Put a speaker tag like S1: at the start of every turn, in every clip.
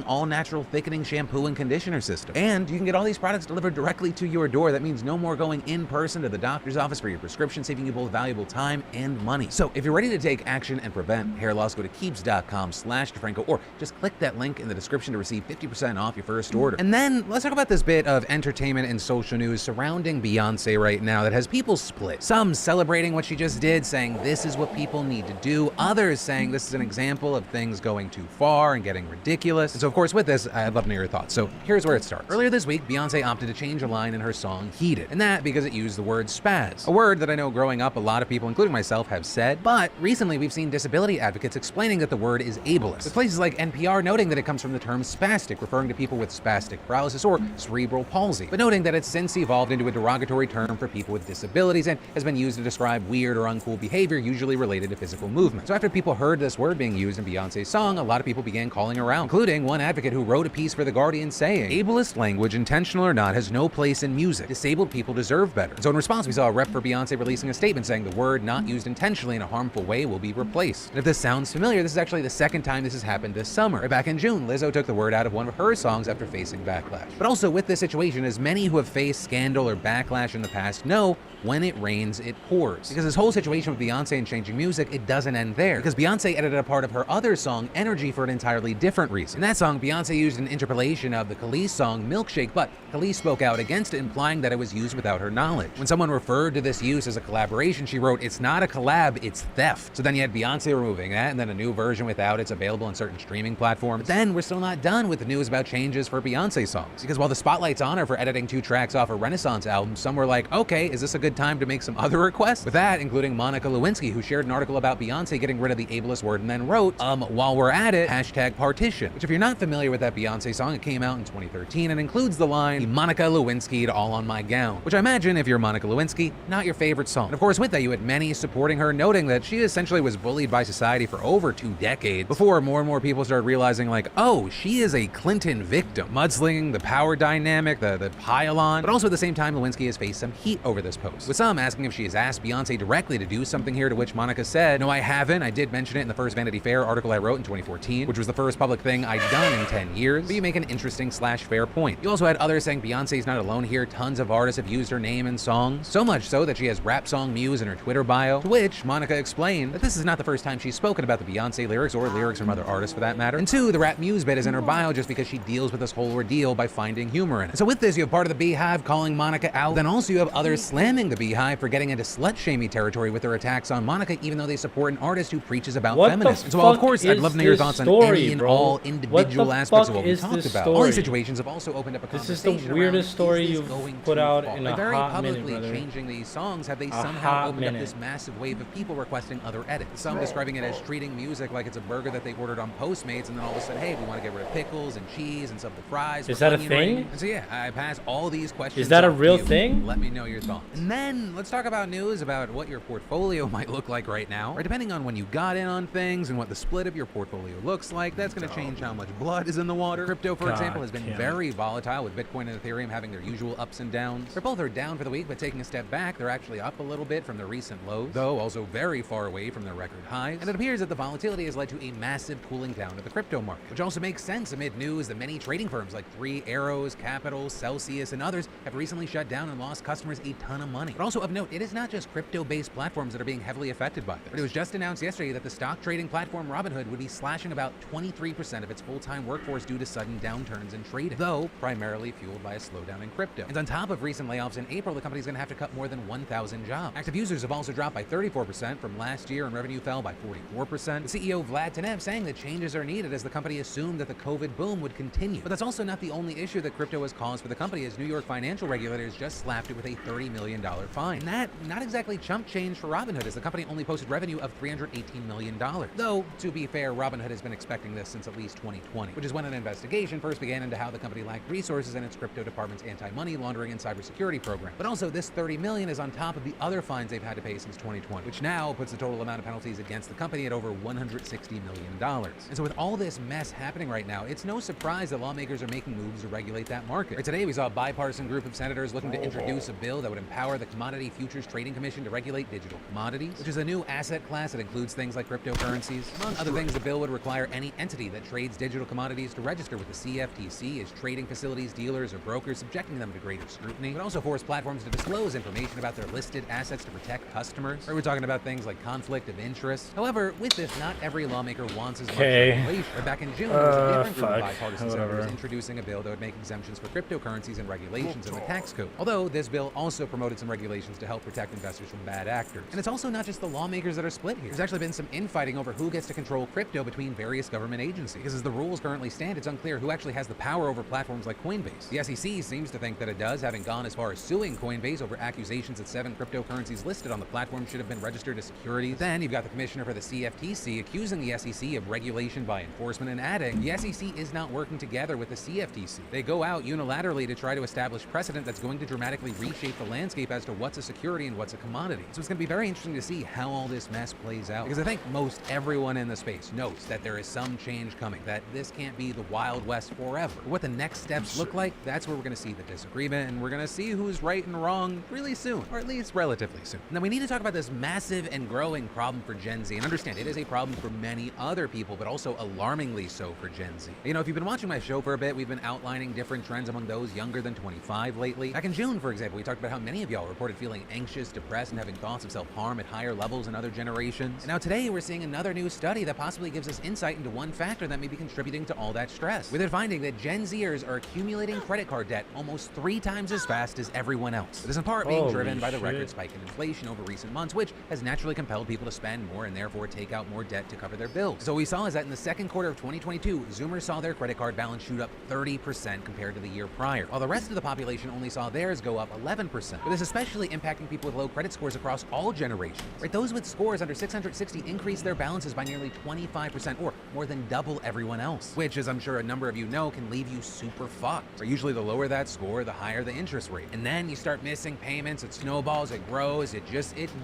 S1: all natural thickening shampoo and conditioner system. And you can get all these products delivered directly to your door. That means no more going in person to the doctor's office for your prescription, saving you both valuable time and money. So if you're ready to take action and prevent hair loss, go to keeps.com/DeFranco or just click that link in the description to receive 50% off your first order. And then let's talk about this bit of entertainment and social news surrounding Beyonce right now that has people split. Some celebrating what she just did, saying this is what people need to do. Others saying this is an example of things going too far and getting ridiculous. And so of course with this, I'd love to know your thoughts. So here's where it starts. Earlier this week, Beyonce opted to change a line in her song Heated. And that because it used the word spaz. A word that I know growing up a lot of people, including myself, have said. But recently we've seen disability advocates explaining that the word is ableist. With places like NPR noting that it comes from the term spastic, referring to people with spastic paralysis or cerebral palsy. But noting that it's since evolved into a derogatory term for people with disabilities and has been used to describe weird or uncool behavior usually related to physical movement. So after people heard this word being used in Beyonce's song, a lot of people began calling around, including one advocate who wrote a piece for The Guardian saying, ableist language, intentional or not, has no place in music. Disabled people deserve better. So in response, we saw a rep for Beyonce releasing a statement saying the word not used intentionally in a harmful way will be replaced. And if this sounds familiar, this is actually the second time this has happened this summer. Right back in June, Lizzo took the word out of one of her songs after facing backlash. But also with this situation, as many who have faced scandal or backlash in the past know, when it rains, it pours. Because this whole situation with Beyonce and changing music, it doesn't end there. Because Beyonce edited a part of her other song, Energy, for an entirely different reason. In that song, Beyonce used an interpolation of the Khalees song, Milkshake, but Khalees spoke out against it, implying that it was used without her knowledge. When someone referred to this use as a collaboration, she wrote, it's not a collab, it's theft. So then you had Beyonce removing that, and then a new version without it's available on certain streaming platforms. But then we're still not done with the news about changes for Beyonce songs. Because while the spotlight's on her for editing 2 tracks off a Renaissance album, some were like, okay, is this a good time to make some other requests? With that, including Monica Lewinsky, who shared an article about Beyonce getting rid of the ableist word and then wrote, while we're at it, #partition. Which if you're not familiar with that Beyonce song, it came out in 2013 and includes the line, Monica Lewinsky'd all on my gown. Which I imagine, if you're Monica Lewinsky, not your favorite song. And of course with that, you had many supporting her, noting that she essentially was bullied by society for over 2 decades, before more and more people started realizing like, oh, she is a Clinton victim. Mudslinging, the power dynamic, the pile-on. But also at the same time, Lewinsky has faced some heat over this post, with some asking if she has asked Beyonce directly to do something here, to which Monica said, no, I haven't. I did mention it in the first Vanity Fair article I wrote in 2014, which was the first public thing I'd done in 10 years. But you make an interesting / fair point. You also had others saying Beyonce's not alone here. Tons of artists have used her name in songs, so much so that she has rap song muse in her Twitter bio, to which Monica explained that this is not the first time she's spoken about the Beyonce lyrics, or lyrics from other artists for that matter. And 2, the rap muse bit is in her bio just because she deals with this whole ordeal by finding humor in it. And so with this, you have part of the Beehive calling Monica out, then also you have others slamming the Beehive for getting into slut-shaming territory with their attacks on Monica, even though they support an artist who preaches about feminism. And so of course, I'd love to know your thoughts on any and all individual aspects of what we talked about. All these situations have also opened up a conversation.
S2: This is the weirdest story you've put out in a
S1: very
S2: hot
S1: publicly
S2: minute, brother.
S1: changing these songs, have they somehow opened up this massive wave of people requesting other edits? Some describing it as treating music like it's a burger that they ordered on Postmates, and then all of a sudden, hey, we want to get rid of pickles and cheese and some of the fries.
S2: Is that a
S1: onion
S2: thing?
S1: ring. And so yeah, I pass all these questions.
S2: Is that a
S1: off to
S2: real
S1: you.
S2: thing?
S1: Let me know your thoughts. And then let's talk about news about what your portfolio might look like right now. Right, depending on when you got in on things and what the split of your portfolio looks like, that's going to change how much blood is in the water. Crypto, for example, has been very volatile, with Bitcoin and Ethereum having their usual ups and downs. They're both down for the week, but taking a step back, they're actually up a little bit from their recent lows, though also very far away from their record highs. And it appears that the volatility has led to a massive cooling down of the crypto market, which also makes sense amid news that many trading firms like 3 Arrows, Capital, Celsius, and others have recently shut down and lost customers a ton of money. But also of note, it is not just crypto-based platforms that are being heavily affected by this. But it was just announced yesterday that the stock trading platform Robinhood would be slashing about 23% of its full-time workforce due to sudden downturns in trading, though primarily fueled by a slowdown in crypto. And on top of recent layoffs in April, the company's going to have to cut more than 1,000 jobs. Active users have also dropped by 34% from last year, and revenue fell by 44%. The CEO Vlad Tenev saying that changes are needed as the company assumed that the COVID boom would continue. But that's also not the only issue that crypto has caused for the company, as New York financial regulators just slapped it with a $30 million fine. And that, not exactly chump change for Robinhood, as the company only posted revenue of $318 million. Though, to be fair, Robinhood has been expecting this since at least 2020, which is when an investigation first began into how the company lacked resources in its crypto department's anti-money laundering and cybersecurity program. But also, this $30 million is on top of the other fines they've had to pay since 2020, which now puts the total amount of penalties against the company at over $160 million. And so with all this mess happening right now, it's no surprise that lawmakers are making moves to regulate that market. Today, we saw a bipartisan group of senators looking to introduce a bill that would empower the the Commodity Futures Trading Commission to regulate digital commodities, which is a new asset class that includes things like cryptocurrencies. Among other things, the bill would require any entity that trades digital commodities to register with the CFTC as trading facilities, dealers, or brokers, subjecting them to greater scrutiny. It would also force platforms to disclose information about their listed assets to protect customers. We're talking about things like conflict of interest. However, with this, not every lawmaker wants as much regulation. Back in June, there was a different group of bipartisan senators introducing a bill that would make exemptions for cryptocurrencies and regulations in the tax code. Although this bill also promoted some regulations to help protect investors from bad actors. And it's also not just the lawmakers that are split here. There's actually been some infighting over who gets to control crypto between various government agencies. Because as the rules currently stand, it's unclear who actually has the power over platforms like Coinbase. The SEC seems to think that it does, having gone as far as suing Coinbase over accusations that 7 cryptocurrencies listed on the platform should have been registered as securities. Then you've got the commissioner for the CFTC accusing the SEC of regulation by enforcement and adding, the SEC is not working together with the CFTC. They go out unilaterally to try to establish precedent that's going to dramatically reshape the landscape as to what's a security and what's a commodity. So it's going to be very interesting to see how all this mess plays out. Because I think most everyone in the space knows that there is some change coming, that this can't be the Wild West forever. But what the next steps look like, that's where we're going to see the disagreement, and we're going to see who's right and wrong really soon, or at least relatively soon. Now we need to talk about this massive and growing problem for Gen Z, and understand it is a problem for many other people, but also alarmingly so for Gen Z. You know, if you've been watching my show for a bit, we've been outlining different trends among those younger than 25 lately. Back in June, for example, we talked about how many of y'all reported feeling anxious, depressed, and having thoughts of self-harm at higher levels than other generations. And now today, we're seeing another new study that possibly gives us insight into one factor that may be contributing to all that stress, with it finding that Gen Zers are accumulating credit card debt almost 3 times as fast as everyone else. This is in part being driven by the record spike in inflation over recent months, which has naturally compelled people to spend more and therefore take out more debt to cover their bills. So what we saw is that in the second quarter of 2022, Zoomers saw their credit card balance shoot up 30% compared to the year prior, while the rest of the population only saw theirs go up 11%. But this is especially impacting people with low credit scores across all generations. Right? Those with scores under 660 increased their balances by nearly 25%, or more than double everyone else, which, as I'm sure a number of you know, can leave you super fucked. Right? Usually the lower that score, the higher the interest rate. And then you start missing payments, it snowballs, it grows, it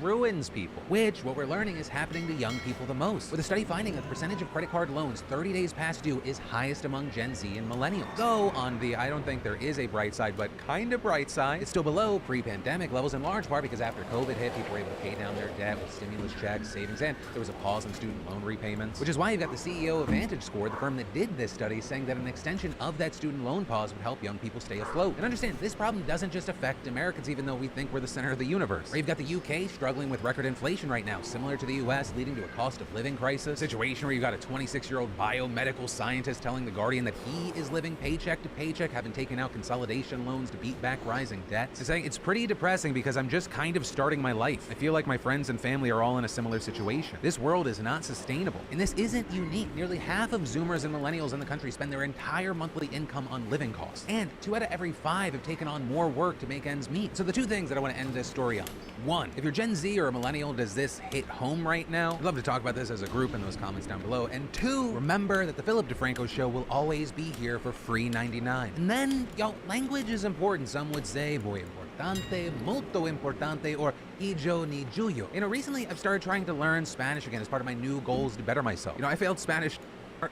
S1: ruins people, which what we're learning is happening to young people the most, with a study finding that the percentage of credit card loans 30 days past due is highest among Gen Z and millennials. Though on the, I don't think there is a bright side, but kind of bright side, it's still below pre-pandemic levels, in large part because after COVID hit, people were able to pay down their debt with stimulus checks, savings, and there was a pause in student loan repayments, which is why you've got the CEO of VantageScore, the firm that did this study, saying that an extension of that student loan pause would help young people stay afloat. And understand, this problem doesn't just affect Americans, even though we think we're the center of the universe. Right? You've got the UK struggling with record inflation right now, similar to the US, leading to a cost of living crisis, situation where you've got a 26-year-old biomedical scientist telling The Guardian that he is living paycheck to paycheck, having taken out consolidation loans to beat back rising debts, and saying it's pretty depressing because I'm just kind of starting my life. I feel like my friends and family are all in a similar situation. This world is not sustainable. And this isn't unique. Nearly half of Zoomers and millennials in the country spend their entire monthly income on living costs. And 2 out of every 5 have taken on more work to make ends meet. So the 2 things that I want to end this story on. 1, if you're Gen Z or a millennial, does this hit home right now? I'd love to talk about this as a group in those comments down below. And 2, remember that the Philip DeFranco Show will always be here for free 99. And then, y'all, language is important. Some would say muy importante, molto importante, or ijo ni juyo. You know, recently I've started trying to learn Spanish again as part of my new goals to better myself. You know, I failed Spanish,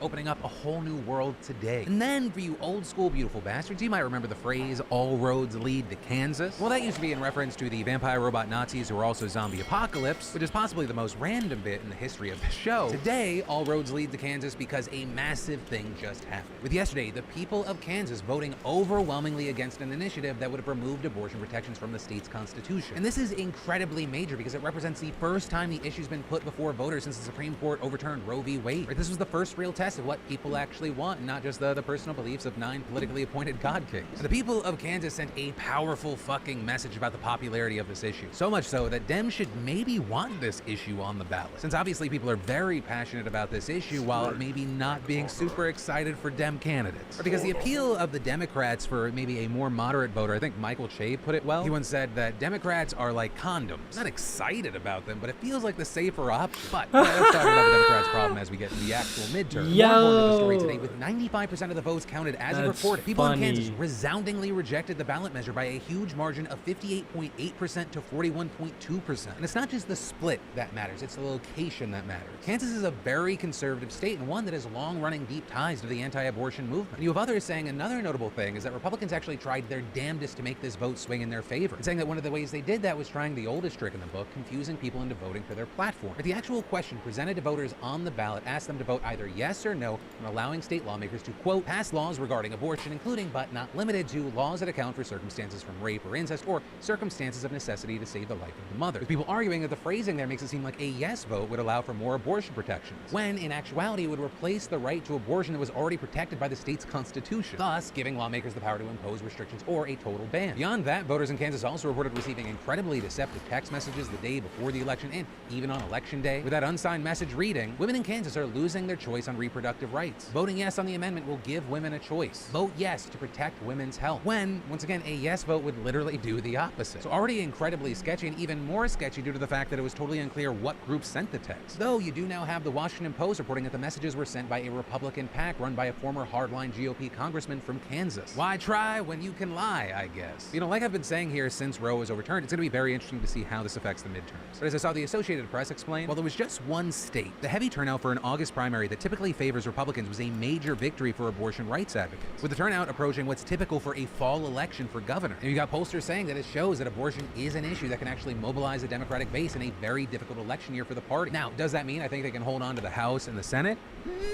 S1: opening up a whole new world today. And then for you old school beautiful bastards, you might remember the phrase, all roads lead to Kansas. Well, that used to be in reference to the vampire robot Nazis who were also zombie apocalypse, which is possibly the most random bit in the history of the show. Today, all roads lead to Kansas because a massive thing just happened. With yesterday, the people of Kansas voting overwhelmingly against an initiative that would have removed abortion protections from the state's constitution. And this is incredibly major because it represents the first time the issue's been put before voters since the Supreme Court overturned Roe v. Wade. Right? This was the first real test of what people actually want, and not just the personal beliefs of 9 politically appointed God kings. And the people of Kansas sent a powerful fucking message about the popularity of this issue. So much so that Dems should maybe want this issue on the ballot, since obviously people are very passionate about this issue while maybe not being super excited for Dem candidates. Or because the appeal of the Democrats for maybe a more moderate voter, I think Michael Che put it well. He once said that Democrats are like condoms. Not excited about them, but it feels like the safer option. But let's talk about the Democrats' problem as we get to the actual midterm. More important to the story today, with 95% of the votes counted as of reported, people in Kansas resoundingly rejected the ballot measure by a huge margin of 58.8% to 41.2%. And it's not just the split that matters, it's the location that matters. Kansas is a very conservative state, and one that has long-running deep ties to the anti-abortion movement. And you have others saying another notable thing is that Republicans actually tried their damnedest to make this vote swing in their favor, and saying that one of the ways they did that was trying the oldest trick in the book, confusing people into voting for their platform. But the actual question presented to voters on the ballot asked them to vote either yes or no on allowing state lawmakers to, quote, pass laws regarding abortion, including but not limited to laws that account for circumstances from rape or incest or circumstances of necessity to save the life of the mother. With people arguing that the phrasing there makes it seem like a yes vote would allow for more abortion protections, when in actuality it would replace the right to abortion that was already protected by the state's constitution, thus giving lawmakers the power to impose restrictions or a total ban. Beyond that, voters in Kansas also reported receiving incredibly deceptive text messages the day before the election and even on election day, with that unsigned message reading, women in Kansas are losing their choice on reproductive rights. Voting yes on the amendment will give women a choice. Vote yes to protect women's health, when, once again, a yes vote would literally do the opposite. So already incredibly sketchy, and even more sketchy due to the fact that it was totally unclear what group sent the text. Though you do now have the Washington Post reporting that the messages were sent by a Republican PAC run by a former hardline GOP congressman from Kansas. Why try when you can lie, I guess? You know, like I've been saying here since Roe was overturned, it's going to be very interesting to see how this affects the midterms. But as I saw the Associated Press explain, while there was just one state, the heavy turnout for an August primary that typically favors Republicans was a major victory for abortion rights advocates, with the turnout approaching what's typical for a fall election for governor. And you got pollsters saying that it shows that abortion is an issue that can actually mobilize a Democratic base in a very difficult election year for the party. Now, does that mean I think they can hold on to the House and the Senate?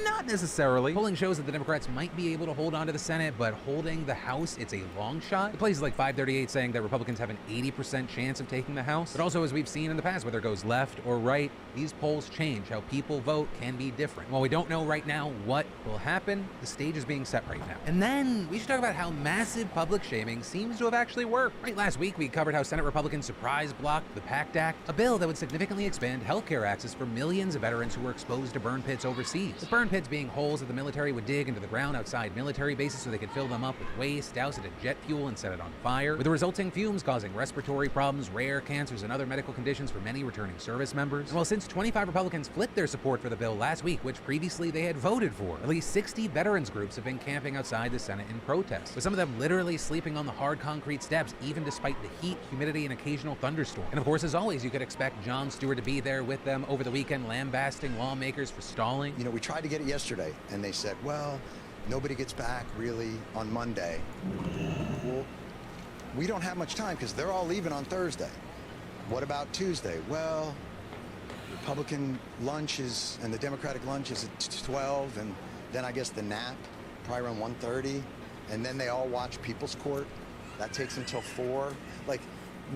S1: Not necessarily. Polling shows that the Democrats might be able to hold on to the Senate, but holding the House, it's a long shot. The places like 538 saying that Republicans have an 80% chance of taking the House. But also, as we've seen in the past, whether it goes left or right, these polls change. How people vote can be different. While we don't know right now what will happen, the stage is being set right now. And then we should talk about how massive public shaming seems to have actually worked. Right, last week we covered how Senate Republicans surprise blocked the PACT Act, a bill that would significantly expand healthcare access for millions of veterans who were exposed to burn pits overseas. With burn pits being holes that the military would dig into the ground outside military bases so they could fill them up with waste, douse it in jet fuel, and set it on fire, with the resulting fumes causing respiratory problems, rare cancers, and other medical conditions for many returning service members. And while since 25 Republicans flipped their support for the bill last week, which previously they had voted for, at least 60 veterans groups have been camping outside the Senate in protest, with some of them literally sleeping on the hard concrete steps, even despite the heat, humidity, and occasional thunderstorm. And of course, as always, you could expect Jon Stewart to be there with them over the weekend, lambasting lawmakers for stalling.
S3: You know, we tried to get it yesterday, and they said, well, nobody gets back really on Monday. Well, we don't have much time because they're all leaving on Thursday. What about Tuesday? Well, Republican lunch is, and the Democratic lunch is at 12, and then I guess the nap, probably around 1:30, and then they all watch People's Court. That takes until 4. Like,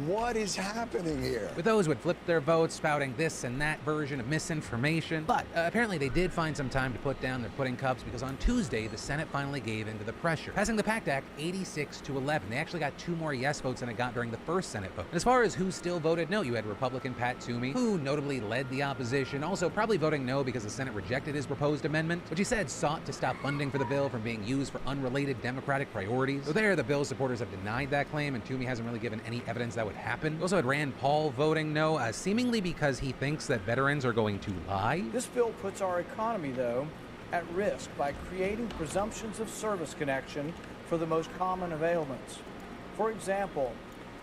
S3: what is happening here?
S1: With those who had flipped their votes, spouting this and that version of misinformation. But apparently they did find some time to put down their pudding cups, because on Tuesday, the Senate finally gave in to the pressure, passing the PACT Act 86-11. They actually got 2 more yes votes than it got during the first Senate vote. And as far as who still voted no, you had Republican Pat Toomey, who notably led the opposition, also probably voting no because the Senate rejected his proposed amendment, which he said sought to stop funding for the bill from being used for unrelated Democratic priorities. So there, the bill's supporters have denied that claim, and Toomey hasn't really given any evidence that would happen. We also had Rand Paul voting no, seemingly because he thinks that veterans are going to lie.
S4: This bill puts our economy, though, at risk by creating presumptions of service connection for the most common of ailments. For example,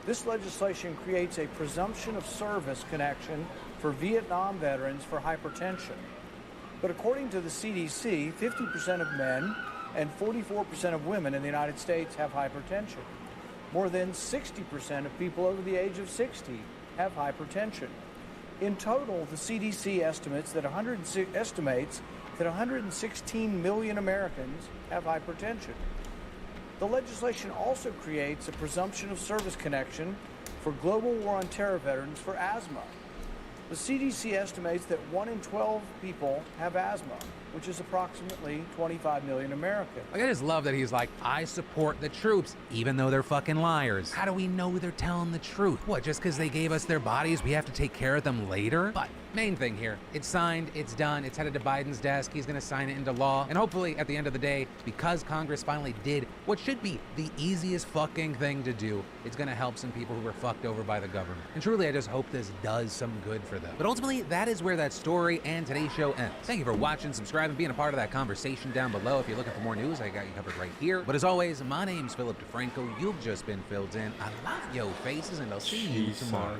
S4: this legislation creates a presumption of service connection for Vietnam veterans for hypertension. But according to the CDC, 50% of men and 44% of women in the United States have hypertension. More than 60% of people over the age of 60 have hypertension. In total, the CDC estimates that 116 million Americans have hypertension. The legislation also creates a presumption of service connection for global war on terror veterans for asthma. The CDC estimates that 1 in 12 people have asthma, which is approximately 25 million Americans.
S1: Like, I just love that he's like, I support the troops, even though they're fucking liars. How do we know they're telling the truth? What, just because they gave us their bodies, we have to take care of them later? But main thing here, it's signed, it's done, it's headed to Biden's desk, he's gonna sign it into law, and hopefully at the end of the day, because Congress finally did what should be the easiest fucking thing to do, it's gonna help some people who were fucked over by the government. And truly, I just hope this does some good for them. But ultimately, that is where that story and today's show ends. Thank you for watching, subscribing, subscribing, being a part of that conversation down below. If you're looking for more news, I got you covered right here. But as always, my name's Philip DeFranco. You've just been filled in. I love yo faces, and I'll see you tomorrow.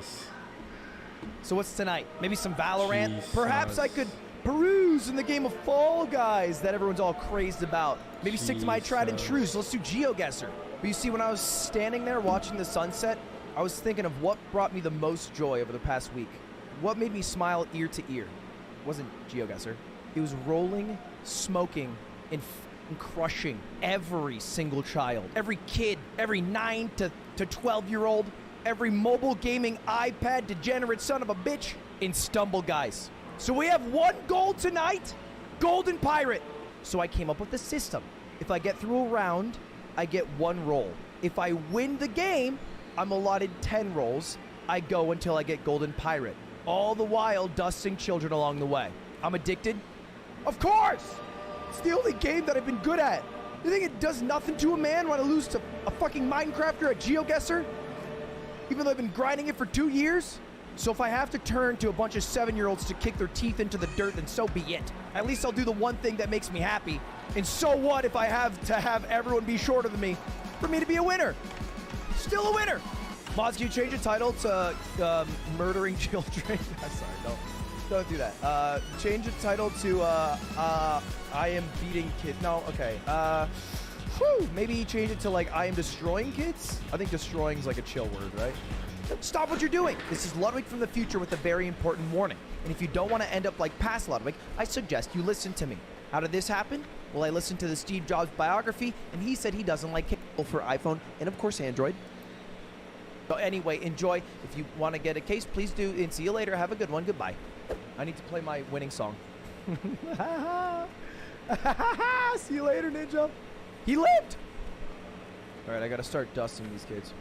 S5: So what's tonight? Maybe some Valorant? Perhaps I could peruse in the game of Fall Guys that everyone's all crazed about. Maybe stick to my tried and true, so let's do GeoGuessr. But you see, when I was standing there watching the sunset, I was thinking of what brought me the most joy over the past week. What made me smile ear to ear. It wasn't GeoGuessr. It was rolling, smoking, and crushing every single child. Every kid, every 9 to 12-year-old, every mobile gaming iPad degenerate son of a bitch in Stumble Guys. So we have one goal tonight, Golden Pirate. So I came up with a system. If I get through a round, I get 1 roll. If I win the game, I'm allotted 10 rolls. I go until I get Golden Pirate. All the while dusting children along the way. I'm addicted? Of course! It's the only game that I've been good at. You think it does nothing to a man when I lose to a fucking Minecrafter or a GeoGuessr? Even though I've been grinding it for 2 years? So if I have to turn to a bunch of 7-year-olds to kick their teeth into the dirt, then so be it. At least I'll do the one thing that makes me happy. And so what if I have to have everyone be shorter than me for me to be a winner? Still a winner. Mods, can you change the title to Murdering Children? Sorry, don't do that. Change the title to I Am Beating Kids. No, okay. Maybe change it to like I Am Destroying Kids? I think destroying is like a chill word, right? Stop what you're doing. This is Ludwig from the future with a very important warning. And if you don't want to end up like past Ludwig, I suggest you listen to me. How did this happen? Well, I listened to the Steve Jobs biography, and he said he doesn't like cable for iPhone and, of course, Android. So anyway, enjoy. If you want to get a case, please do. And see you later. Have a good one. Goodbye. I need to play my winning song. See you later, Ninja. He lived. All right, I got to start dusting these kids.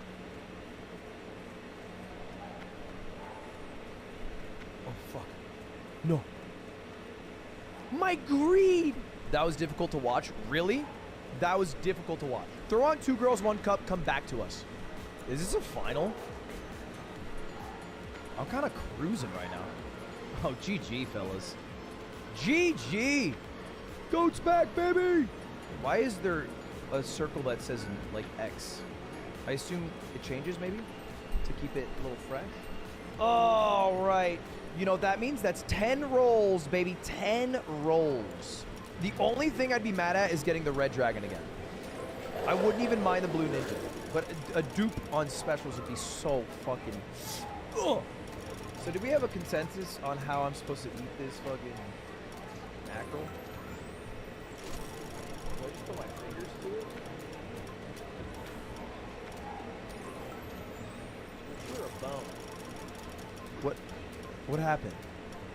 S5: Oh, fuck. No. My greed! That was difficult to watch. Really? That was difficult to watch. Throw on 2 girls, 1 cup, come back to us. Is this a final? I'm kind of cruising right now. Oh, GG, fellas. GG! Goats back, baby! Why is there a circle that says, like, X? I assume it changes, maybe? To keep it a little fresh? All right. You know what that means? That's 10 rolls, baby. 10 rolls. The only thing I'd be mad at is getting the red dragon again. I wouldn't even mind the blue ninja. But a dupe on specials would be so fucking... Ugh. So do we have a consensus on how I'm supposed to eat this fucking mackerel? Do I just put my fingers to it? You're a bone. What happened?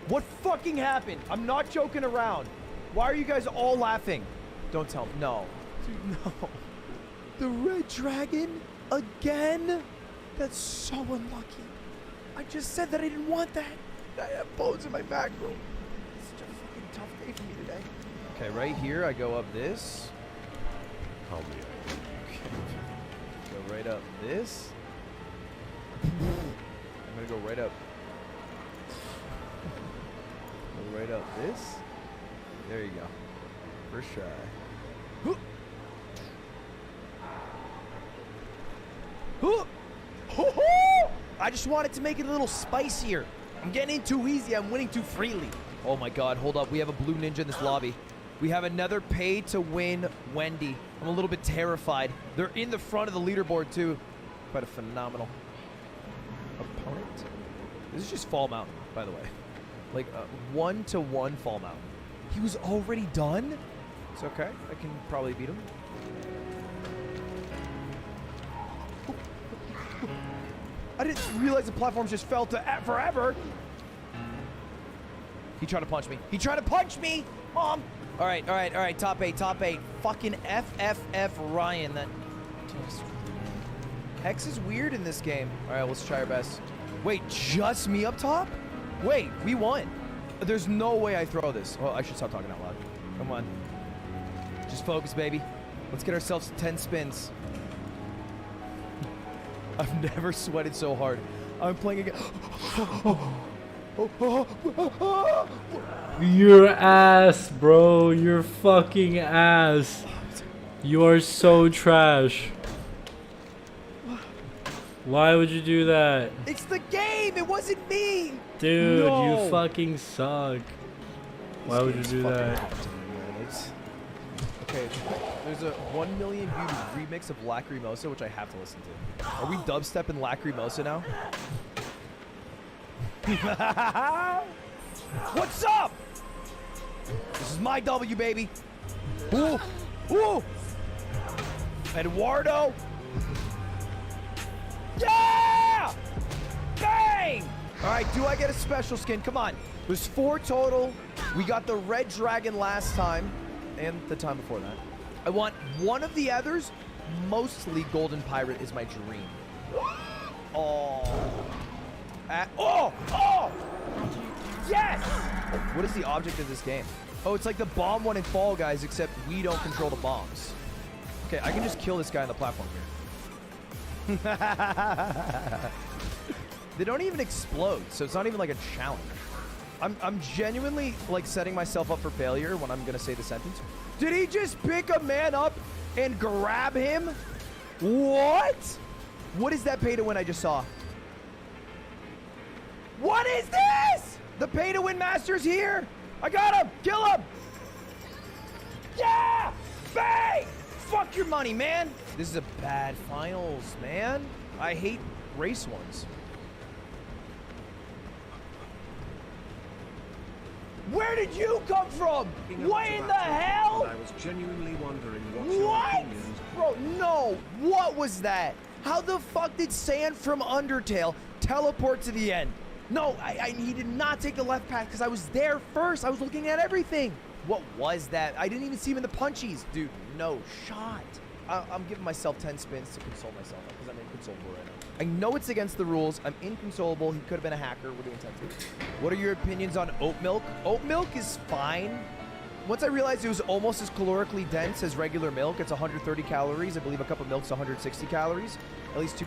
S5: What fucking happened? I'm not joking around. Why are you guys all laughing? Don't tell me. No. Dude, no. The red dragon? Again? That's so unlucky. I just said that I didn't want that. I have bones in my mackerel. It's such a fucking tough day for me today. Okay, right here, I go up this. Okay. Go right up this. I'm gonna go right up. Go right up this. There you go. First try. I just wanted to make it a little spicier. I'm getting in too easy. I'm winning too freely. Oh my god, hold up. We have a blue ninja in this lobby. We have another pay to win Wendy. I'm a little bit terrified. They're in the front of the leaderboard too. Quite a phenomenal opponent. This is just Fall Mountain, by the way. Like a 1-to-1 Fall Mountain. He was already done? It's okay. I can probably beat him. I didn't realize the platforms just fell to forever. He tried to punch me. He tried to punch me! Mom! All right. Top 8. Fucking FFF Ryan. That... X is weird in this game. All right, let's try our best. Wait, just me up top? Wait, we won. There's no way I throw this. Oh, I should stop talking out loud. Come on. Just focus, baby. Let's get ourselves 10 spins. I've never sweated so hard. I'm playing again.
S2: Your ass, bro. Your fucking ass. You are so trash. Why would you do that?
S5: It's the game. It wasn't me.
S2: Dude,
S5: No.
S2: you fucking suck. Why would you do that?
S5: Okay, there's a 1 million view remix of Lacrimosa, which I have to listen to. Are we dubstepping Lacrimosa now? What's up? This is my W, baby. Ooh, ooh. Eduardo. Yeah! Bang! All right, do I get a special skin? Come on. There's 4 total. We got the red dragon last time and the time before that. I want one of the others. Mostly golden pirate is my dream. Oh. Oh! Yes! What is the object of this game? Oh, it's like the bomb one in Fall Guys, except we don't control the bombs. Okay, I can just kill this guy on the platform here. They don't even explode, so it's not even like a challenge. I'm genuinely like setting myself up for failure when I'm gonna say the sentence. Did he just pick a man up and grab him? What? What is that pay to win I just saw? What is this? The pay to win master's here. I got him. Kill him. Yeah. Bang. Fuck your money, man. This is a bad finals, man. I hate race ones. Where did you come from? What in the hell?
S6: I was genuinely wondering
S5: What? Bro, no. What was that? How the fuck did Sand from Undertale teleport to the end? No, he did not take the left path because I was there first. I was looking at everything. What was that? I didn't even see him in the punchies. Dude, no shot. I'm giving myself 10 spins to console myself because I'm inconsolable right now. I know it's against the rules. I'm inconsolable. He could have been a hacker. We're doing 10 spins. What are your opinions on oat milk? Oat milk is fine. Once I realized it was almost as calorically dense as regular milk, it's 130 calories. I believe a cup of milk's 160 calories. At least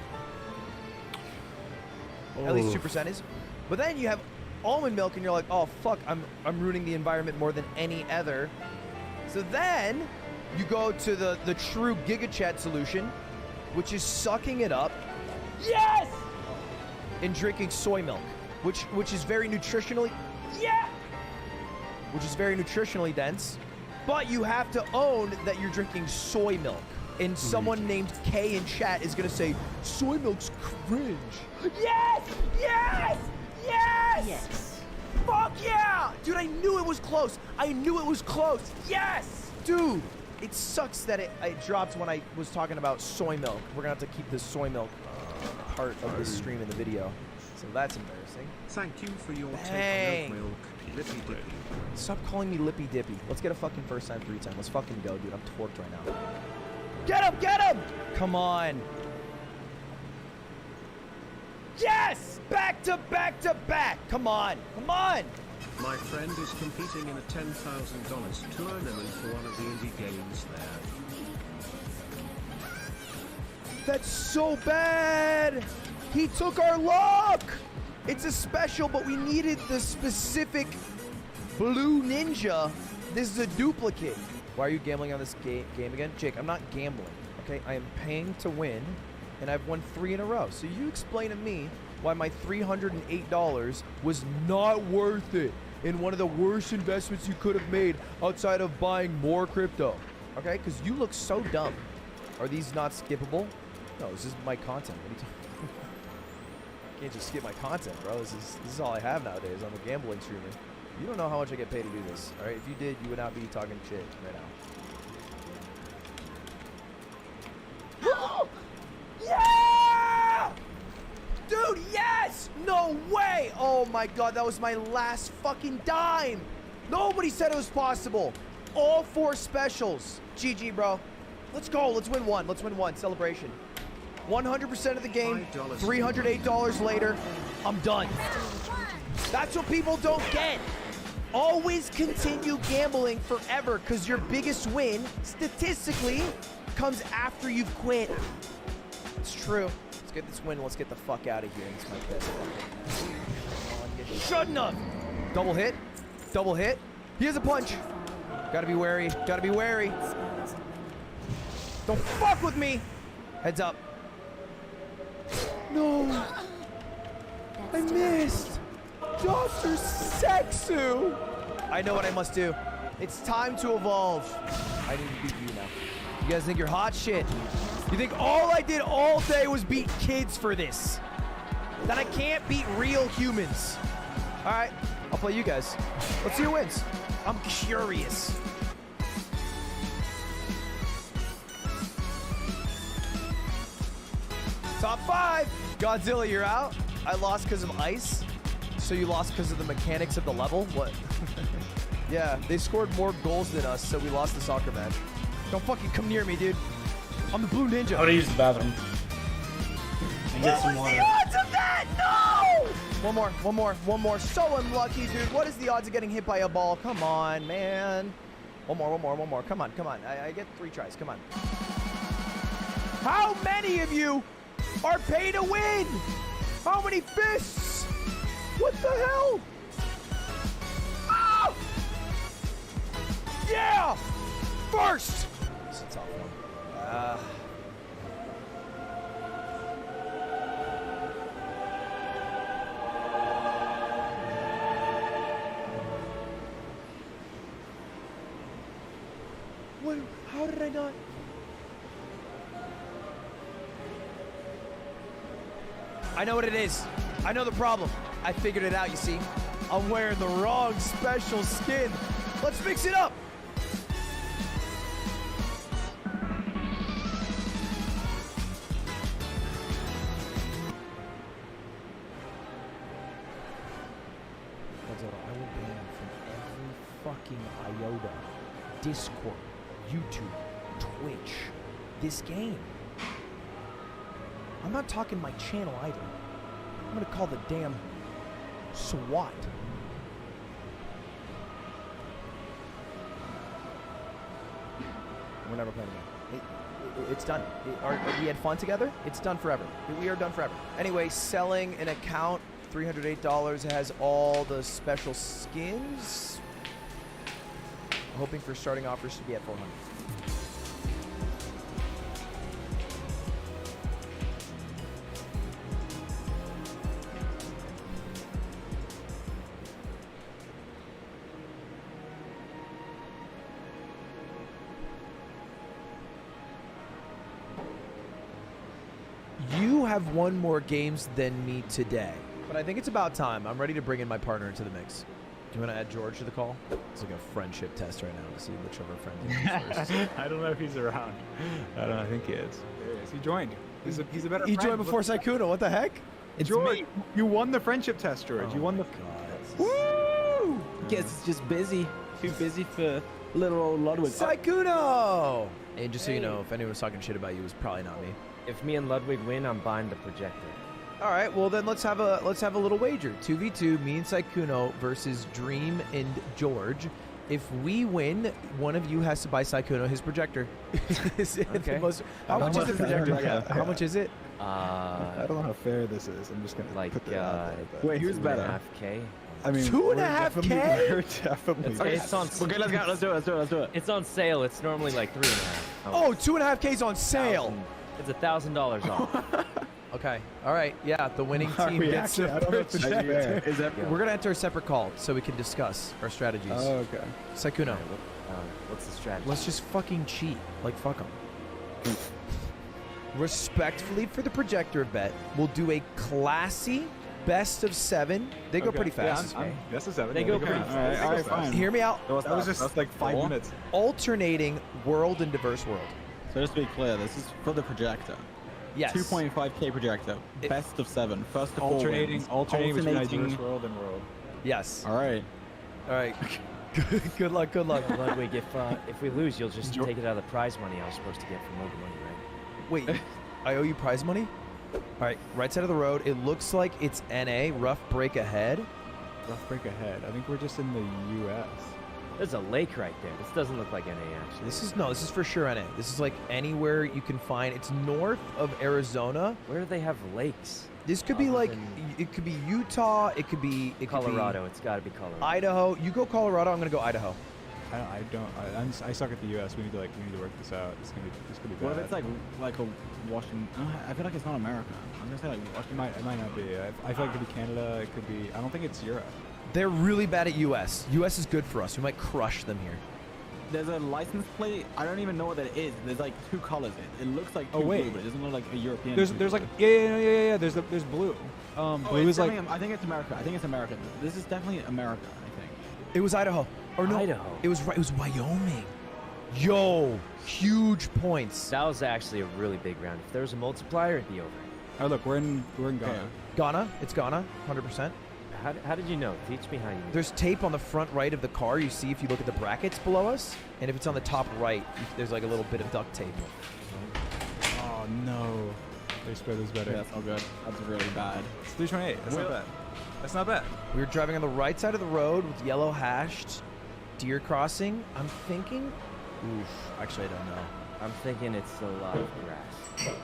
S5: 2% is. But then you have almond milk and you're like, oh fuck, I'm ruining the environment more than any other. So then you go to the true GigaChat solution, which is sucking it up. Yes! And drinking soy milk, which is very nutritionally, which is very nutritionally dense. But you have to own that you're drinking soy milk. And someone named K in chat is gonna say, soy milk's cringe. Yes! Yes! Yes!
S7: Yes.
S5: Fuck yeah! Dude, I knew it was close. I knew it was close. Yes! Dude, it sucks that it dropped when I was talking about soy milk. We're gonna have to keep this soy milk part of the stream in the video. So that's embarrassing.
S6: Thank you for your
S5: Bang.
S6: take on oat milk, Lippy Dippy.
S5: Stop calling me Lippy Dippy. Let's get a fucking first time 3 time. Let's fucking go, dude. I'm torqued right now. Get him! Get him! Come on. Yes! Back to back to back. Come on. Come on.
S6: My friend is competing in a $10,000 tournament for one of the indie games there.
S5: That's so bad. He took our luck. It's a special, but we needed the specific blue ninja. This is a duplicate. Why are you gambling on this game again? Jake, I'm not gambling, okay? I am paying to win, and I've won 3 in a row. So you explain to me why my $308 was not worth it in one of the worst investments you could have made outside of buying more crypto, okay? Because you look so dumb. Are these not skippable? No, this is my content. What are you talking? Can't just skip my content, bro. This is all I have nowadays. I'm a gambling streamer. You don't know how much I get paid to do this, all right? If you did, you would not be talking shit right now. Yeah! Dude, yes! No way! Oh my god, that was my last fucking dime! Nobody said it was possible. All 4 specials. GG, bro. Let's go. Let's win one. Let's win one. Celebration. 100% of the game. $308 later. I'm done. That's what people don't get. Always continue gambling forever because your biggest win, statistically, comes after you've quit. It's true. Let's get this win. Let's get the fuck out of here. It's my best. Come on, get Shouldn't have. Double hit. Double hit. He has a punch. Gotta be wary. Gotta be wary. Don't fuck with me. Heads up. No. I missed. Dr. Sexu. I know what I must do. It's time to evolve. I need to beat you now. You guys think you're hot shit? You think all I did all day was beat kids for this? That I can't beat real humans? All right, I'll play you guys. Let's see who wins. I'm curious. Top 5. Godzilla, you're out. I lost because of ice. So you lost because of the mechanics of the level? What? Yeah, they scored more goals than us, so we lost the soccer match. Don't fucking come near me, dude. I'm the Blue Ninja.
S2: I would use the bathroom. And get some water.
S5: What was the odds of that? No! One more. So unlucky, dude. What is the odds of getting hit by a ball? Come on, man. One more. Come on. I get 3 tries. Come on. How many of you are pay to win? How many fists? What the hell? Ah! Yeah! First! It's a tough one. What? How did I not? I know what it is. I know the problem. I figured it out, you see. I'm wearing the wrong special skin. Let's mix it up. I will ban from every fucking iota. Discord, YouTube, Twitch, this game. I'm not talking my channel either. I'm gonna call the damn SWAT. We're never playing again. It's done. We had fun together. It's done forever. We are done forever. Anyway, selling an account, $308 has all the special skins. Hoping for starting offers to be at 400. You have won more games than me today, but I think it's about time. I'm ready to bring in my partner into the mix. Do you want to add George to the call? It's like a friendship test right now to see which of our friends is first.
S7: I don't know if he's around. I don't know. I think he is. There he is. He joined. He's a better
S5: He
S7: friend.
S5: joined before Sykkuno. What the heck?
S7: It's George, me. You won the friendship test, George.
S5: Oh
S7: you won the.
S5: God.
S7: Woo!
S2: Guess it's just busy. Too busy for little old Ludwig.
S5: Sykkuno! And just so you know, if anyone was talking shit about you, it was probably not me.
S8: If me and Ludwig win, I'm buying the projector.
S5: All right, well then let's have a little wager. 2v2, me and Sykkuno versus Dream and George. If we win, one of you has to buy Sykkuno his projector.
S8: Okay.
S5: How much is the projector?
S7: Yeah.
S5: How much is it?
S7: I don't know how fair this is. I'm just gonna
S8: Like,
S7: put that out there, but-
S2: Wait, who's better?
S8: 2.5K.
S7: I mean,
S5: 2.5K?
S7: We're definitely.
S8: It's on.
S2: Okay, let's go. Let's do it.
S8: It's on sale. It's normally like 3.5.
S5: Oh, 2.5K's on sale.
S8: It's $1,000 off.
S5: Okay. All right. Yeah, the winning
S7: Our
S5: team gets
S7: reaction,
S5: a
S7: I don't know if it's
S5: projector.
S7: fair.
S2: Is that?
S5: We're gonna enter a separate call so we can discuss our strategies.
S7: Oh, okay.
S5: Sykkuno,
S8: What's the strategy?
S5: let's just fucking cheat. Like, fuck them. Respectfully for the projector bet, we'll do a classy best of 7. They go
S7: Okay.
S5: pretty fast.
S7: That's a 7.
S8: They go pretty
S7: fast. All right, fine.
S5: Hear me out.
S7: That was just like 5 minutes.
S5: Alternating world and diverse world.
S9: So just to be clear, this is for the projector.
S5: Yes.
S9: 2.5K projector.
S5: It-
S9: Best of 7. First to 4
S7: Alternating
S9: wins.
S7: between
S9: Alternating.
S7: diverse world and world.
S5: Yes.
S9: All right.
S5: All right. Good luck. Good luck.
S8: Ludwig, if we lose, you'll just take it out of the prize money I was supposed to get from Mobile Money, right?
S5: Wait, I owe you prize money? All right, right side of the road. It looks like it's NA, rough break ahead.
S7: Rough break ahead. I think we're just in the U.S.
S8: There's a lake right there. This doesn't look like NA, actually.
S5: This is for sure NA. This is like anywhere you can find. It's north of Arizona.
S8: Where do they have lakes?
S5: This could be like, it could be Utah. It could be
S8: Colorado. It's got to be Colorado.
S5: Idaho. You go Colorado. I'm gonna go Idaho.
S7: I suck at the U.S. We need to work this out. This could be bad.
S9: What if it's like a Washington? I feel like it's not America. I'm gonna say like Washington.
S7: It might not be. I feel like it could be Canada. It could be. I don't think it's Europe.
S5: They're really bad at US. US is good for us. We might crush them here.
S9: There's a license plate. I don't even know what that is. There's like 2 colors. It looks like blue, but it doesn't look like a European.
S7: There's like yeah. There's blue. Blue is like.
S9: I think it's America. I think it's America. This is definitely America. I think.
S5: It was Idaho. Or no,
S8: Idaho.
S5: It was Wyoming. Yo, huge points.
S8: That was actually a really big round. If there was a multiplier, it'd be over.
S7: Oh look, we're in Ghana.
S5: Ghana. It's Ghana. 100%.
S8: How did you know? Teach me how you know.
S5: There's tape on the front right of the car. You see if you look at the brackets below us, and if it's on the top right, there's like a little bit of duct tape.
S7: Oh no. They spread this better.
S9: Yeah, that's all good. That's really bad.
S7: It's 328. That's not bad. That's not bad.
S5: We were driving on the right side of the road with yellow hashed deer crossing. I'm thinking, actually I don't know.
S8: I'm thinking it's a lot of grass.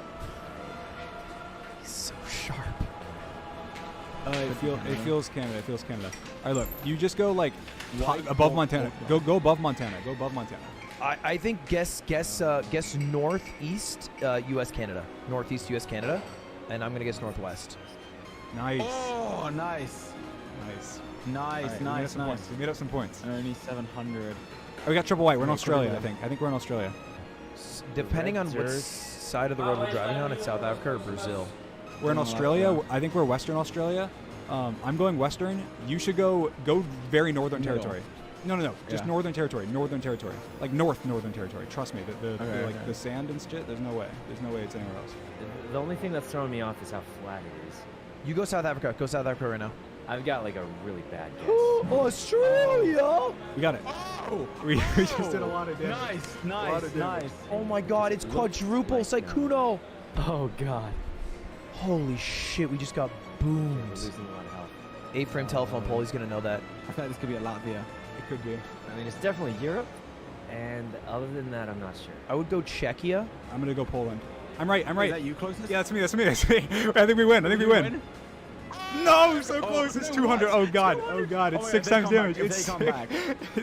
S5: He's so sharp.
S7: It feels Canada. It feels Canada. All right, look. You just go like above Montana. Go above Montana. Go above Montana.
S5: I think guess northeast U.S. Canada. Northeast U.S. Canada, and I'm gonna guess northwest.
S7: Nice.
S9: Oh, nice. Nice.
S7: We made up some points.
S9: Only 700.
S7: Oh, we got triple white. We're in Australia, I think. I think we're in Australia.
S5: Depending on what side of the road we're driving on, it's South Africa or Brazil.
S7: We're in Australia. I think we're Western Australia. I'm going Western. You should go very Northern Territory. No. Just Northern Territory. Northern Territory. Like Northern Territory. Trust me. The sand and shit. There's no way. There's no way it's anywhere else.
S8: The only thing that's throwing me off is how flat it is.
S5: You go South Africa. Go South Africa right now.
S8: I've got like a really bad guess.
S5: Australia!
S7: We got it. Oh, we just did a lot of damage.
S9: Nice.
S5: Oh my God! It's quadruple Saikuno.
S8: Oh God.
S5: Holy shit! We just got
S8: We're
S5: boomed.
S8: losing a lot of health.
S5: 8-frame telephone pole. He's gonna know that.
S9: I feel like this could be a Latvia.
S7: It could be.
S8: I mean, it's definitely Europe, and other than that, I'm not sure.
S5: I would go Czechia.
S7: I'm gonna go Poland. I'm right.
S9: Is that you closest?
S7: Yeah, that's me. I think we win. No, so close. It's 200. Oh God. It's 6 times damage. It's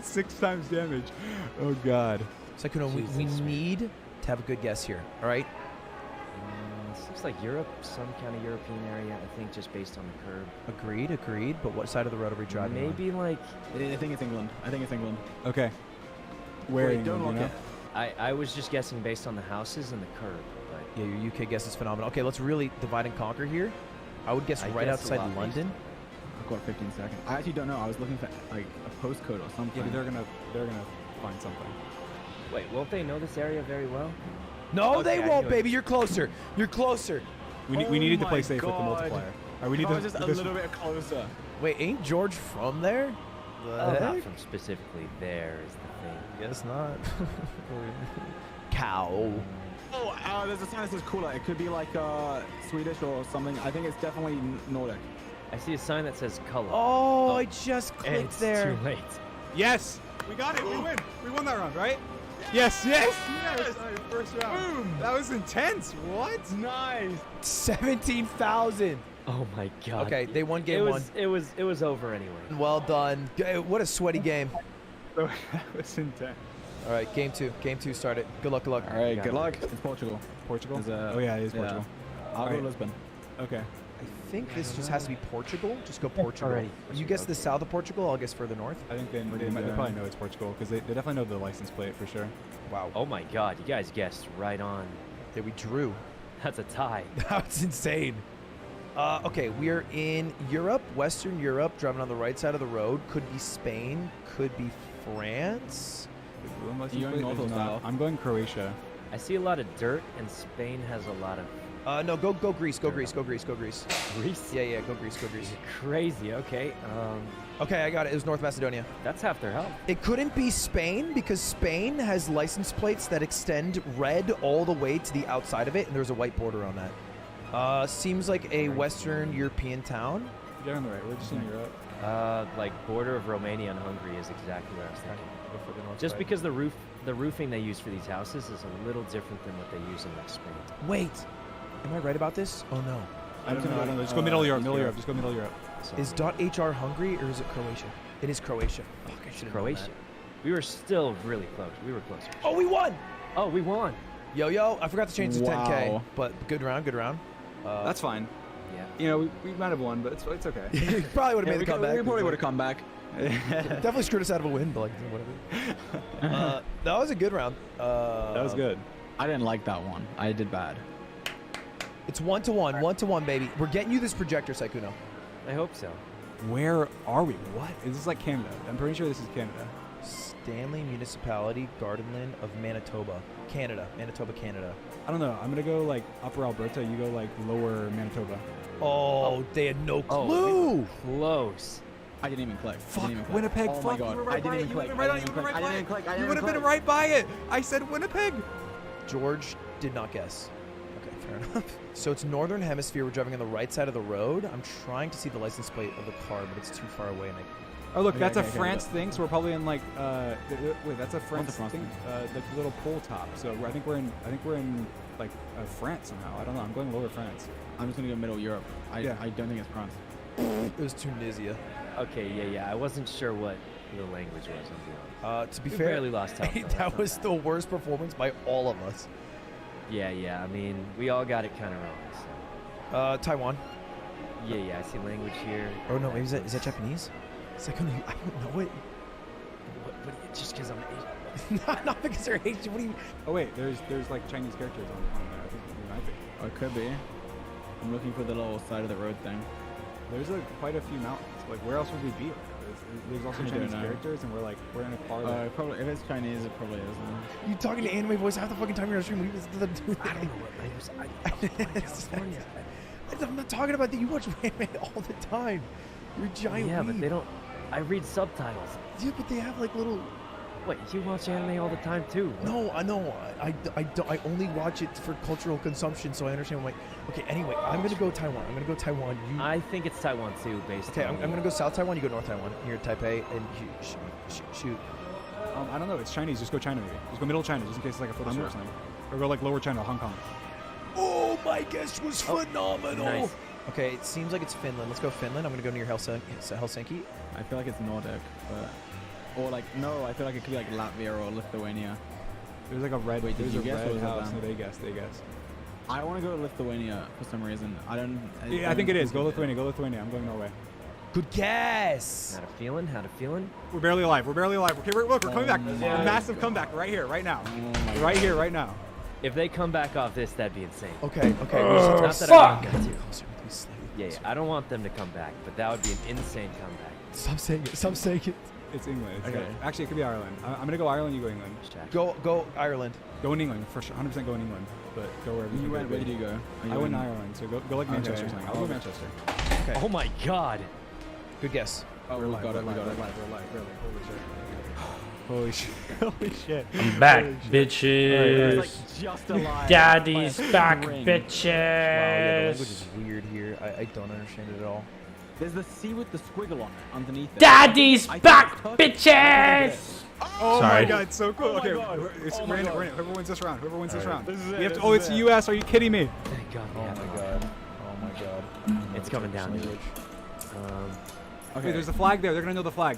S7: 6 times damage. Oh God.
S5: Saikuno, we need to have a good guess here. All right.
S8: This looks like Europe, some kind of European area. I think just based on the curb.
S5: Agreed. But what side of the road are we driving on?
S8: Maybe like.
S9: I think it's England.
S7: Okay. Where
S9: Wait,
S7: in
S9: don't
S7: England,
S9: look
S7: you know?
S9: at.
S8: I was just guessing based on the houses and the curb. But
S5: Yeah, your UK guess is phenomenal. Okay, let's really divide and conquer here. I would guess right
S8: guess a
S5: outside
S8: lot
S5: London.
S9: I've got 15 seconds. I actually don't know. I was looking for like a postcode or something.
S7: Yeah, but they're gonna find something.
S8: wait, won't they know this area very well?
S5: No,
S8: Okay,
S5: they
S8: I
S5: won't,
S8: knew it.
S5: baby. You're closer.
S7: We needed to play safe with the multiplier. All right, we need
S9: I was just a
S7: this-
S9: little bit closer.
S5: Wait, ain't George from there?
S8: Not from specifically there is the thing.
S5: Guess not. Cow.
S9: Oh, there's a sign that says cooler. It could be like Swedish or something. I think it's definitely Nordic.
S8: I see a sign that says color.
S5: Oh, I just
S8: and
S5: clicked
S8: it's
S5: there.
S8: too late.
S7: Yes, we got it. We win. We won that round, right? Yes. All right, first round. Boom. That was intense. What?
S9: Nice.
S5: 17,000.
S8: Oh my God.
S5: Okay, they won game one.
S8: It was over anyway.
S5: Well done. What a sweaty game.
S7: That was intense.
S5: All right, game two started. Good luck.
S9: All right, good luck. It's Portugal.
S7: Portugal?
S9: It's,
S7: Oh yeah, it is Portugal.
S9: I'll go
S7: Alright.
S9: Lisbon.
S7: Okay.
S5: I think this just has to be Portugal. Just go Portugal.
S8: Already.
S5: You guess the south of Portugal. I'll guess further north.
S7: I think they probably know it's Portugal because they definitely know the license plate for sure.
S5: Wow.
S8: Oh my God, you guys guessed right on.
S5: Yeah, we drew.
S8: That's a tie.
S5: That's insane. Okay, we're in Europe, Western Europe, driving on the right side of the road. Could be Spain, could be France.
S7: The blue license
S9: You're
S7: plate
S9: going
S7: is
S9: north or
S7: not-
S9: south?
S7: I'm going Croatia.
S8: I see a lot of dirt, and Spain has a lot of
S5: No, go Greece, go Greece.
S8: Greece.
S5: Yeah, go Greece.
S8: Crazy. Okay.
S5: Okay, I got it. It was North Macedonia.
S8: That's half their health.
S5: It couldn't be Spain because Spain has license plates that extend red all the way to the outside of it, and there's a white border on that. Seems like a Western European town.
S7: You're on the right. We're just in Europe.
S8: Like border of Romania and Hungary is exactly where I was thinking. Just because the roofing they use for these houses is a little different than what they use in like Spain.
S5: Wait, am I right about this? Oh no.
S7: I don't know. Just go Middle Europe. Just go Middle Europe.
S5: Is .hr Hungary or is it Croatia? It is Croatia. Fuck, I should have known
S8: Croatia.
S5: that.
S8: We were still really close. We were closer.
S5: Oh, we won!
S8: Oh, we won.
S5: Yo, I forgot to change the 10K, but good round.
S7: That's fine.
S8: Yeah.
S7: You know, we might have won, but it's okay.
S5: Probably would have made the comeback.
S9: We probably would have come back.
S5: Definitely screwed us out of a win, but like, whatever. That was a good round.
S7: That was good.
S9: I didn't like that one. I did bad.
S5: It's 1-1, 1-1, baby. We're getting you this projector, Saikuno.
S8: I hope so.
S7: Where are we? What? Is this like Canada? I'm pretty sure this is Canada.
S5: Stanley Municipality, Gardenland of Manitoba. Manitoba, Canada.
S7: I don't know. I'm going to go like Upper Alberta. You go like Lower Manitoba.
S5: Oh, they had no clue.
S8: Oh, we were close.
S9: I didn't even click.
S7: Fuck, Winnipeg.
S9: Oh
S7: fuck,
S9: my God.
S7: you were right
S9: I didn't
S7: by it.
S9: even
S7: You
S9: click.
S7: were right
S9: I
S7: on it.
S9: didn't
S7: You were right by
S9: even click. I
S7: it.
S9: didn't
S7: You would
S9: even
S7: have been
S9: click.
S7: right by it. I said Winnipeg.
S5: George did not guess. Okay, fair enough. So it's Northern Hemisphere. We're driving on the right side of the road. I'm trying to see the license plate of the car, but it's too far away. And
S7: Oh look,
S9: Okay,
S7: that's a
S9: okay,
S7: France thing. So we're probably in like wait, that's a France
S9: France
S7: thing. Like the little pole top. So I think we're in like France somehow. I don't know. I'm going Lower France.
S9: I'm just gonna go Middle Europe. I don't think it's France.
S5: it was Tunisia.
S8: Okay, yeah. I wasn't sure what the language was. I'll be honest.
S5: To be
S8: We
S5: fair,
S8: barely lost health, though. That's
S5: that
S8: not
S5: was
S8: bad.
S5: the worst performance by all of us.
S8: Yeah. I mean, we all got it kind of wrong. So.
S5: Taiwan.
S8: Yeah. I see language here.
S5: Oh no, maybe is that Japanese? Saikuno, I don't know it.
S8: What, just because I'm Asian?
S5: not because they're Asian. What do you?
S7: Oh wait, there's like Chinese characters on there. I think it might be.
S9: Oh, it could be. I'm looking for the little side of the road thing.
S7: There's quite a few mountains. Like where else would we be? There's also
S9: I don't
S7: Chinese
S9: know.
S7: characters, and we're in a car.
S9: Probably if it's Chinese, it probably isn't.
S5: You talking to anime voice half the fucking time you're on stream. What do you do?
S8: I don't know what language. I don't know California.
S5: I'm not talking about that. You watch anime all the time. You're a giant.
S8: Yeah, but
S5: weeb.
S8: they don't. I read subtitles.
S5: Yeah, but they have like little.
S8: Wait, you watch anime all the time too?
S5: No, I know. I don't. I only watch it for cultural consumption, so I understand. What okay. Anyway, I'm gonna go Taiwan. You.
S8: I think it's Taiwan too, based
S5: Okay,
S8: on.
S5: I'm gonna go South Taiwan. You go North Taiwan. Here, Taipei, and shoot.
S7: I don't know. It's Chinese. Just go China maybe. Just go Middle China, just in case it's like a photo shoot or something. Or go like Lower China, Hong Kong.
S5: Oh, my guess was phenomenal.
S8: Nice.
S5: Okay, it seems like it's Finland. Let's go Finland. I'm gonna go near Helsinki.
S9: I feel like it's Nordic, but or like no, I feel like it could be like Latvia or Lithuania.
S7: There's like a red.
S9: Wait, did
S7: there's
S9: you
S7: a
S9: guess or
S7: red
S9: was it
S7: house.
S9: them?
S7: No, they guess.
S9: I want to go to Lithuania for some reason.
S7: Yeah, I think it is. Go Lithuania. I'm going Norway.
S5: Good guess.
S8: Had a feeling.
S7: We're barely alive. Okay, look, we're coming back.
S8: my
S7: A massive comeback right here, right now.
S9: Oh
S7: Right here, right now.
S8: If they come back off this, that'd be insane.
S5: Okay.
S8: Not that I want them to. Yeah, I don't want them to come back, but that would be an insane comeback.
S5: Stop saying it.
S7: It's England.
S5: Okay.
S7: Actually, it could be Ireland. I'm gonna go Ireland. You go England.
S5: Go Ireland.
S7: Go in England for sure. 100% go in England. But go wherever
S9: You
S7: think
S9: went.
S7: would
S9: Where
S7: be.
S9: did you go?
S7: I went in Ireland. So go like Manchester or something. I'll go Manchester.
S5: Okay.
S8: Oh my God.
S5: Good guess.
S9: Oh, we got it.
S7: We're live. Holy shit. Holy shit.
S2: I'm back,
S9: It's
S2: bitches.
S9: like just alive.
S2: Daddy's
S9: By a
S2: back,
S9: ring.
S2: bitches.
S5: Wow, yeah, the language is weird here. I don't understand it at all.
S9: There's the C with the squiggle on it underneath it.
S2: Daddy's
S9: I think
S2: back,
S9: it's Turkish.
S2: bitches.
S7: Oh
S2: Sorry.
S7: my god, so cool.
S9: Oh my
S7: Okay,
S9: God.
S7: it's
S9: Oh my
S7: we're in it.
S9: God.
S7: We're in it. Whoever wins this round.
S9: This is it,
S7: We have
S9: this
S7: to, oh,
S9: is
S7: it's
S9: it.
S7: the US. Are you kidding me?
S8: Thank God.
S5: Oh my god.
S8: It's coming down.
S5: Language.
S7: Okay, there's a flag there. They're gonna know the flag.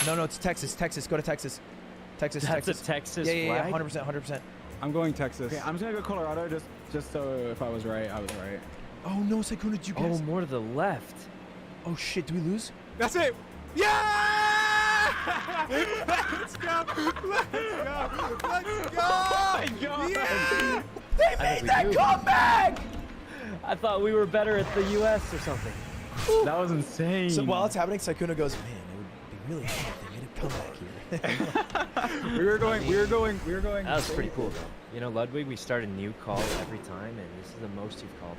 S5: No, it's Texas. Go to Texas.
S8: That's
S5: Texas.
S8: a Texas
S5: Yeah,
S8: flag?
S5: 100%.
S7: I'm going Texas.
S9: Okay, I'm just gonna go Colorado just so if I was right, I was right.
S5: Oh no, Saikuno, did you
S8: Oh,
S5: guess?
S8: more to the left.
S5: Oh shit, do we lose?
S7: That's it. Yeah! Let's go.
S9: Oh my God.
S7: Yeah!
S5: They made that comeback!
S8: I thought we were better at the U.S. or something.
S9: That was insane.
S5: So while it's happening, Saikuno goes, man, it would be really hard if they made a comeback here.
S7: We were going.
S8: That was pretty cool, though. You know, Ludwig, we start a new call every time, and this is the most you've called.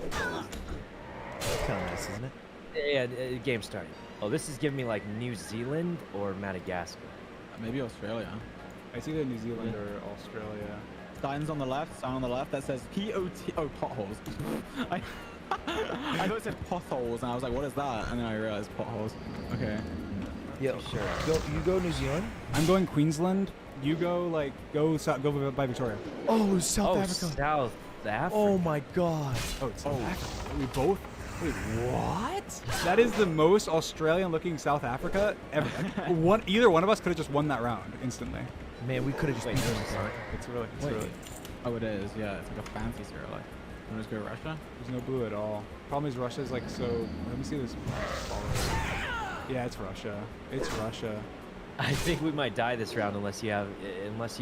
S5: That's kind of nice, isn't it?
S8: Yeah, game starting. Oh, this is giving me like New Zealand or Madagascar.
S9: Maybe Australia.
S7: It's either New Zealand or Australia.
S9: Sign on the left. That says POT. Oh, potholes. I thought it said potholes, and I was like, what is that? And then I realized potholes. Okay.
S5: Yeah,
S8: Sure.
S5: you go New Zealand.
S7: I'm going Queensland. You go go by Victoria.
S5: Oh, South
S8: Oh,
S5: Africa.
S8: South Africa.
S5: Oh my God.
S7: Oh, it's South Africa. We both. Wait, what? That is the most Australian-looking South Africa ever. Either one of us could have just won that round instantly.
S5: Man, we could have just beat them.
S7: It's really.
S9: Oh, it is. Yeah, it's like a fancy cereal. Like, you want to just go Russia?
S7: There's no blue at all. Problem is Russia's like so. Let me see this. Yeah, it's Russia. It's Russia.
S8: I think we might die this round unless you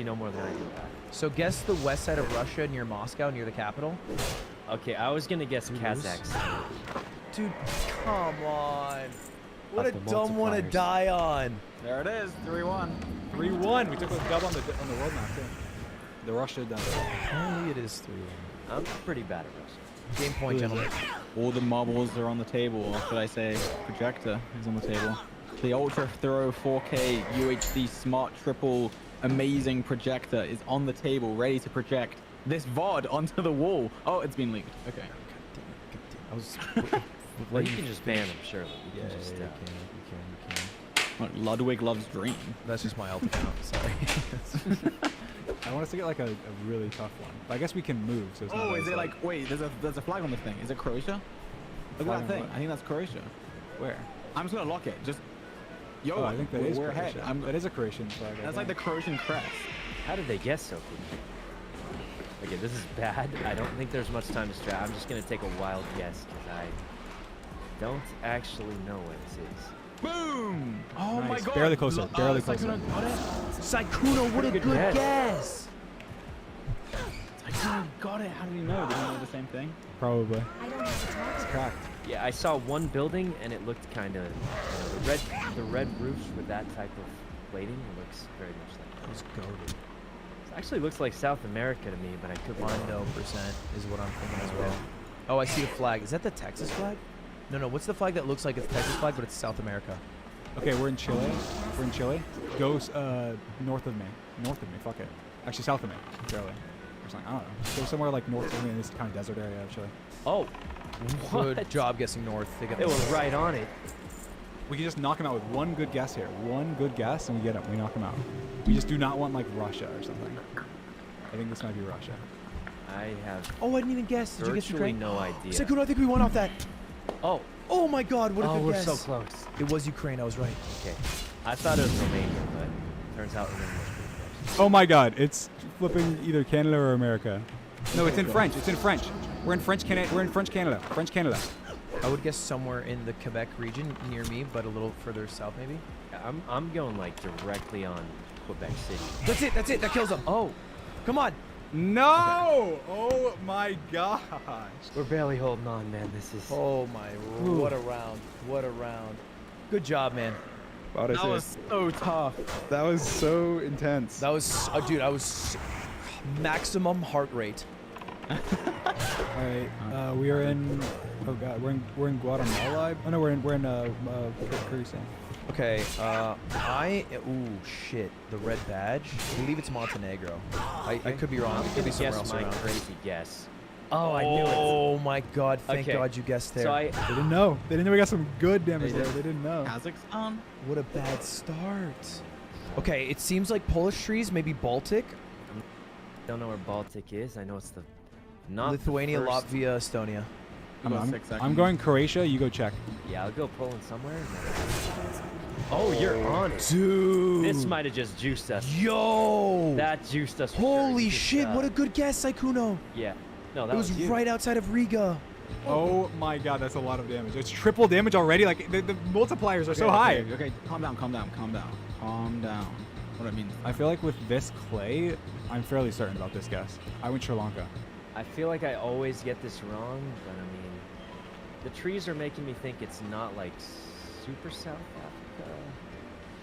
S8: know more than I do.
S5: So guess the west side of Russia near Moscow, near the capital.
S8: Okay, I was gonna guess Kazakhstan.
S5: Dude, come on. What a
S8: Up the
S5: dumb one to
S8: multipliers.
S5: die on.
S9: There it is. 3-1.
S7: 3-1. We took a dub on the world map too. The Russia dub.
S5: Only it is 3-1.
S8: I'm pretty bad at Russia.
S5: Game point, gentlemen.
S9: All the marbles are on the table, or should I say projector is on the table. The Ultra Thorough 4K UHD Smart Triple Amazing Projector is on the table, ready to project this VOD onto the wall. Oh, it's been leaked. Okay.
S5: I was.
S8: Well, you can just ban them, surely. You
S5: Yeah,
S8: can just,
S5: you can.
S9: Look, Ludwig loves Dream.
S5: That's just my alt account. Sorry.
S7: I want us to get like a really tough one. But I guess we can move. So it's not
S9: Oh,
S7: as
S9: is it like, wait, there's a flag on the thing. Is it Croatia? Look
S7: Flag
S9: at
S7: on
S9: that thing.
S7: what?
S9: I think that's Croatia.
S7: where?
S9: I'm just gonna lock it. Just, yo,
S7: Oh, I think that is
S9: we're ahead.
S7: Croatia. That is a Croatian flag. I
S9: That's like the
S7: think.
S9: Croatian crest.
S8: How did they guess so quickly? Okay, this is bad. I don't think there's much time to strat. I'm just gonna take a wild guess because I don't actually know what this is.
S9: Boom! Oh my
S7: Nice.
S9: god.
S7: Barely closer, barely
S9: Sykkuno
S7: closer.
S9: got it.
S5: Sykkuno, what a good guess.
S9: Sykkuno got it. How did he know? Did he know the same thing?
S7: Probably.
S10: I don't have to talk
S7: It's
S10: to
S7: cracked.
S8: Yeah, I saw one building and it looked kind of the red roofs with that type of plating. It looks very much like that.
S5: It was goated.
S8: It actually looks like South America to me, but I could be wrong.
S5: 100% is what I'm thinking as well. Oh, I see the flag. Is that the Texas flag? No. What's the flag that looks like it's the Texas flag, but it's South America?
S7: Okay, we're in Chile. We're in Chile. Go north of me. North of me. Fuck it. Actually, south of me. Barely. Or something. I don't know. Go somewhere like north of me in this kind of desert area of Chile.
S8: Oh,
S5: Good
S8: what?
S5: job guessing north. They got
S8: It was right on it.
S7: We can just knock him out with one good guess here. One good guess, and we get him. We knock him out. We just do not want like Russia or something. I think this might be Russia.
S8: I have
S5: Oh, I didn't even guess. Did you guess
S8: virtually
S5: Ukraine?
S8: no idea.
S5: Sykkuno, I think we won off that.
S8: Oh,
S5: Oh my God, what a good
S8: we're
S5: guess.
S8: so close.
S5: It was Ukraine. I was right.
S8: Okay, I thought it was Romania, but turns out Romania was pretty close.
S7: Oh my God! It's flipping either Canada or America. No, it's in French. It's in French. We're in French Canada. We're in French Canada. French Canada.
S5: I would guess somewhere in the Quebec region near me, but a little further south maybe.
S8: I'm going like directly on Quebec City.
S5: That's it. That's it. That kills him.
S8: Oh,
S5: Come on.
S7: No! Oh my gosh!
S8: we're barely holding on, man. This is.
S5: Oh my. What a round. What a round. Good job, man.
S7: Wow,
S9: That was so tough.
S7: that was so intense.
S5: That was, dude, I was maximum heart rate.
S7: All right, we are in. Oh God, we're in Guatemala. Oh no, we're in Kyrgyzstan.
S5: Okay, ooh, shit, the red badge. I believe it's Montenegro. I could be wrong. It could be somewhere
S8: Guess
S5: else
S8: my
S5: around.
S8: crazy guess. Oh, I knew it.
S5: Oh my God! Thank
S8: Okay.
S5: God you guessed there.
S8: So I.
S7: They didn't know. They didn't know we got some good damage there. They didn't know.
S9: Kazakhstan?
S5: What a bad start. Okay, it seems like Polish trees, maybe Baltic,
S8: Don't know where Baltic is. I know it's the. Not the
S5: Lithuania,
S8: first-
S5: Latvia, Estonia.
S7: I'm going Croatia. You go Czech.
S8: Yeah, I'll go Poland somewhere. Oh, you're on it.
S5: Dude.
S8: This might have just juiced us.
S5: Yo.
S8: That juiced us. for
S5: Holy
S8: sure.
S5: shit! What a good guess, Sykkuno.
S8: Yeah. No, that
S5: It was
S8: you.
S5: right outside of Riga.
S7: Oh my God, that's a lot of damage. It's triple damage already. Like the multipliers are so high.
S9: Okay, calm down. What I mean.
S7: I feel like with this clay, I'm fairly certain about this guess. I went Sri Lanka.
S8: I feel like I always get this wrong, but I mean, the trees are making me think it's not like super South Africa.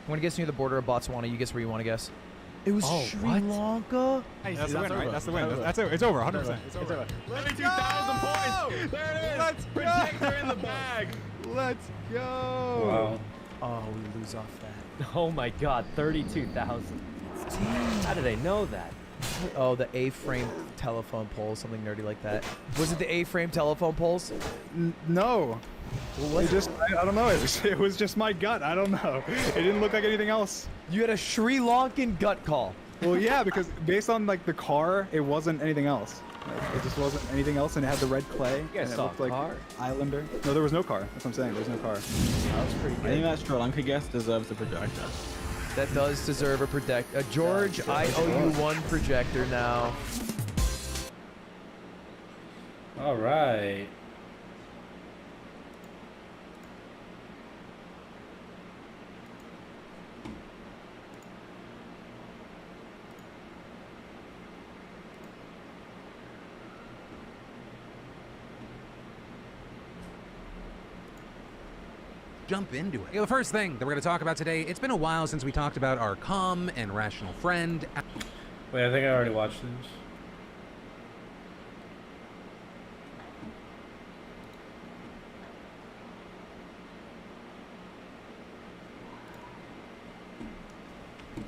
S5: I'm gonna guess near the border of Botswana. You guess where you want to guess. It was
S8: Oh,
S5: Sri
S8: what?
S5: Lanka.
S7: That's the win, right? That's the win. That's it. It's over. 100%. It's over.
S9: 32,000 points! There it is!
S7: Let's
S9: Projector in the bag!
S7: Let's go.
S5: Oh, we lose off that.
S8: Oh my God, 32,000. How do they know that?
S5: Oh, the A-frame telephone poles, something nerdy like that. Was it the A-frame telephone poles?
S7: No.
S5: Well,
S7: It just, I don't know. It was just my gut. I don't know. It didn't look like anything else.
S5: You had a Sri Lankan gut call.
S7: Well, yeah, because based on like the car, it wasn't anything else. Like, it just wasn't anything else, and it had the red clay.
S8: You guys
S7: and it
S8: saw
S7: looked
S8: a
S7: like
S8: car?
S7: Islander. No, there was no car. That's what I'm saying. There's no car.
S5: That was pretty
S9: I
S5: good.
S9: think that Sri Lanka guest deserves a projector.
S5: That does deserve a projector. George, I owe you one projector now.
S2: All right.
S1: Jump into it. The first thing that we're going to talk about today, it's been a while since we talked about our calm and rational friend.
S2: Wait, I think I already watched this.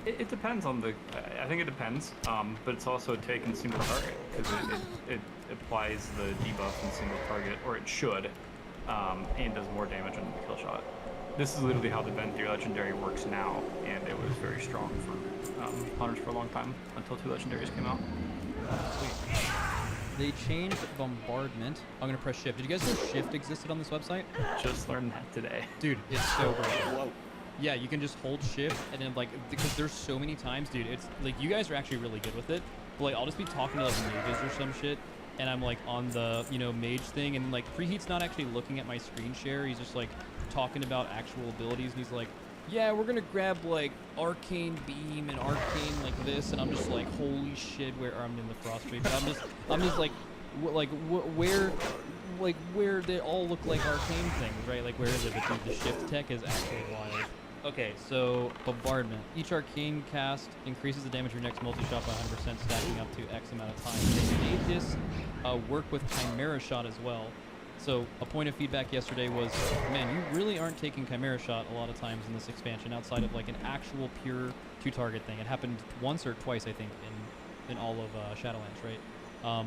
S10: It depends on the. I think it depends, but it's also a take and single target because it applies the debuff in single target, or it should, and does more damage on the kill shot. This is literally how the Venthyr legendary works now, and it was very strong for hunters for a long time until 2 legendaries came out.
S11: Sweet. They changed bombardment. I'm gonna press shift. Did you guys know shift existed on this website?
S10: Just learned that today.
S11: Dude, it's so great. Whoa. Yeah, you can just hold shift and then like, because there's so many times, dude, it's like you guys are actually really good with it. But like I'll just be talking to like mages or some shit, and I'm like on the, you know, mage thing, and like Preheat's not actually looking at my screen share. He's just like talking about actual abilities, and he's like, yeah, we're gonna grab like arcane beam and arcane like this, and I'm just like, holy shit, where I'm in the frostbite. I'm just like, where they all look like arcane things, right? Like where is it? But the shift tech is actually wild. Okay, so bombardment. Each arcane cast increases the damage of your next multi-shot by 100%, stacking up to X amount of time. They made this work with Chimera Shot as well. So a point of feedback yesterday was, man, you really aren't taking Chimera Shot a lot of times in this expansion outside of like an actual pure 2-target thing. It happened once or twice, I think, in all of Shadowlands, right?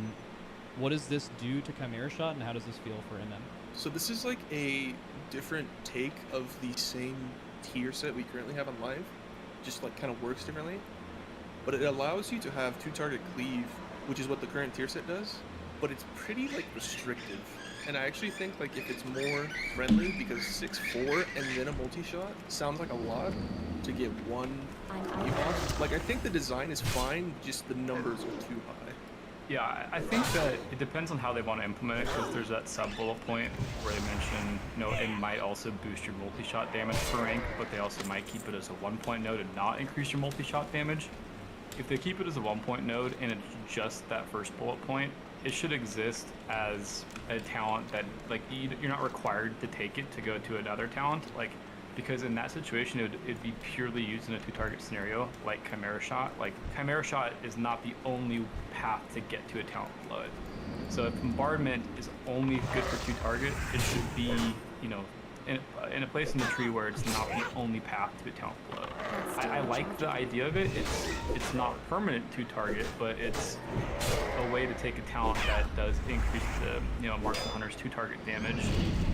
S11: What does this do to Chimera Shot, and how does this feel for MM?
S12: So this is like a different take of the same tier set we currently have on live, just like kind of works differently, but it allows you to have 2-target cleave, which is what the current tier set does, but it's pretty like restrictive. And I actually think like if it's more friendly, because 6-4 and then a multi-shot sounds like a lot to get one cleave off. Like I think the design is fine, just the numbers are too high.
S10: Yeah, I think that it depends on how they want to implement it, because there's that sub-bullet point where they mention, you know, it might also boost your multi-shot damage per rank, but they also might keep it as a 1-point node and not increase your multi-shot damage. If they keep it as a 1-point node and it's just that first bullet point, it should exist as a talent that, like, you're not required to take it to go to another talent, like, because in that situation it'd be purely used in a 2-target scenario like Chimera Shot. Like Chimera Shot is not the only path to get to a talent below it. So if bombardment is only good for 2-target, it should be, you know, in a place in the tree where it's not the only path to a talent below. I like the idea of it. It's not permanent 2-target, but it's a way to take a talent that does increase the, you know, Marksman Hunter's 2-target damage.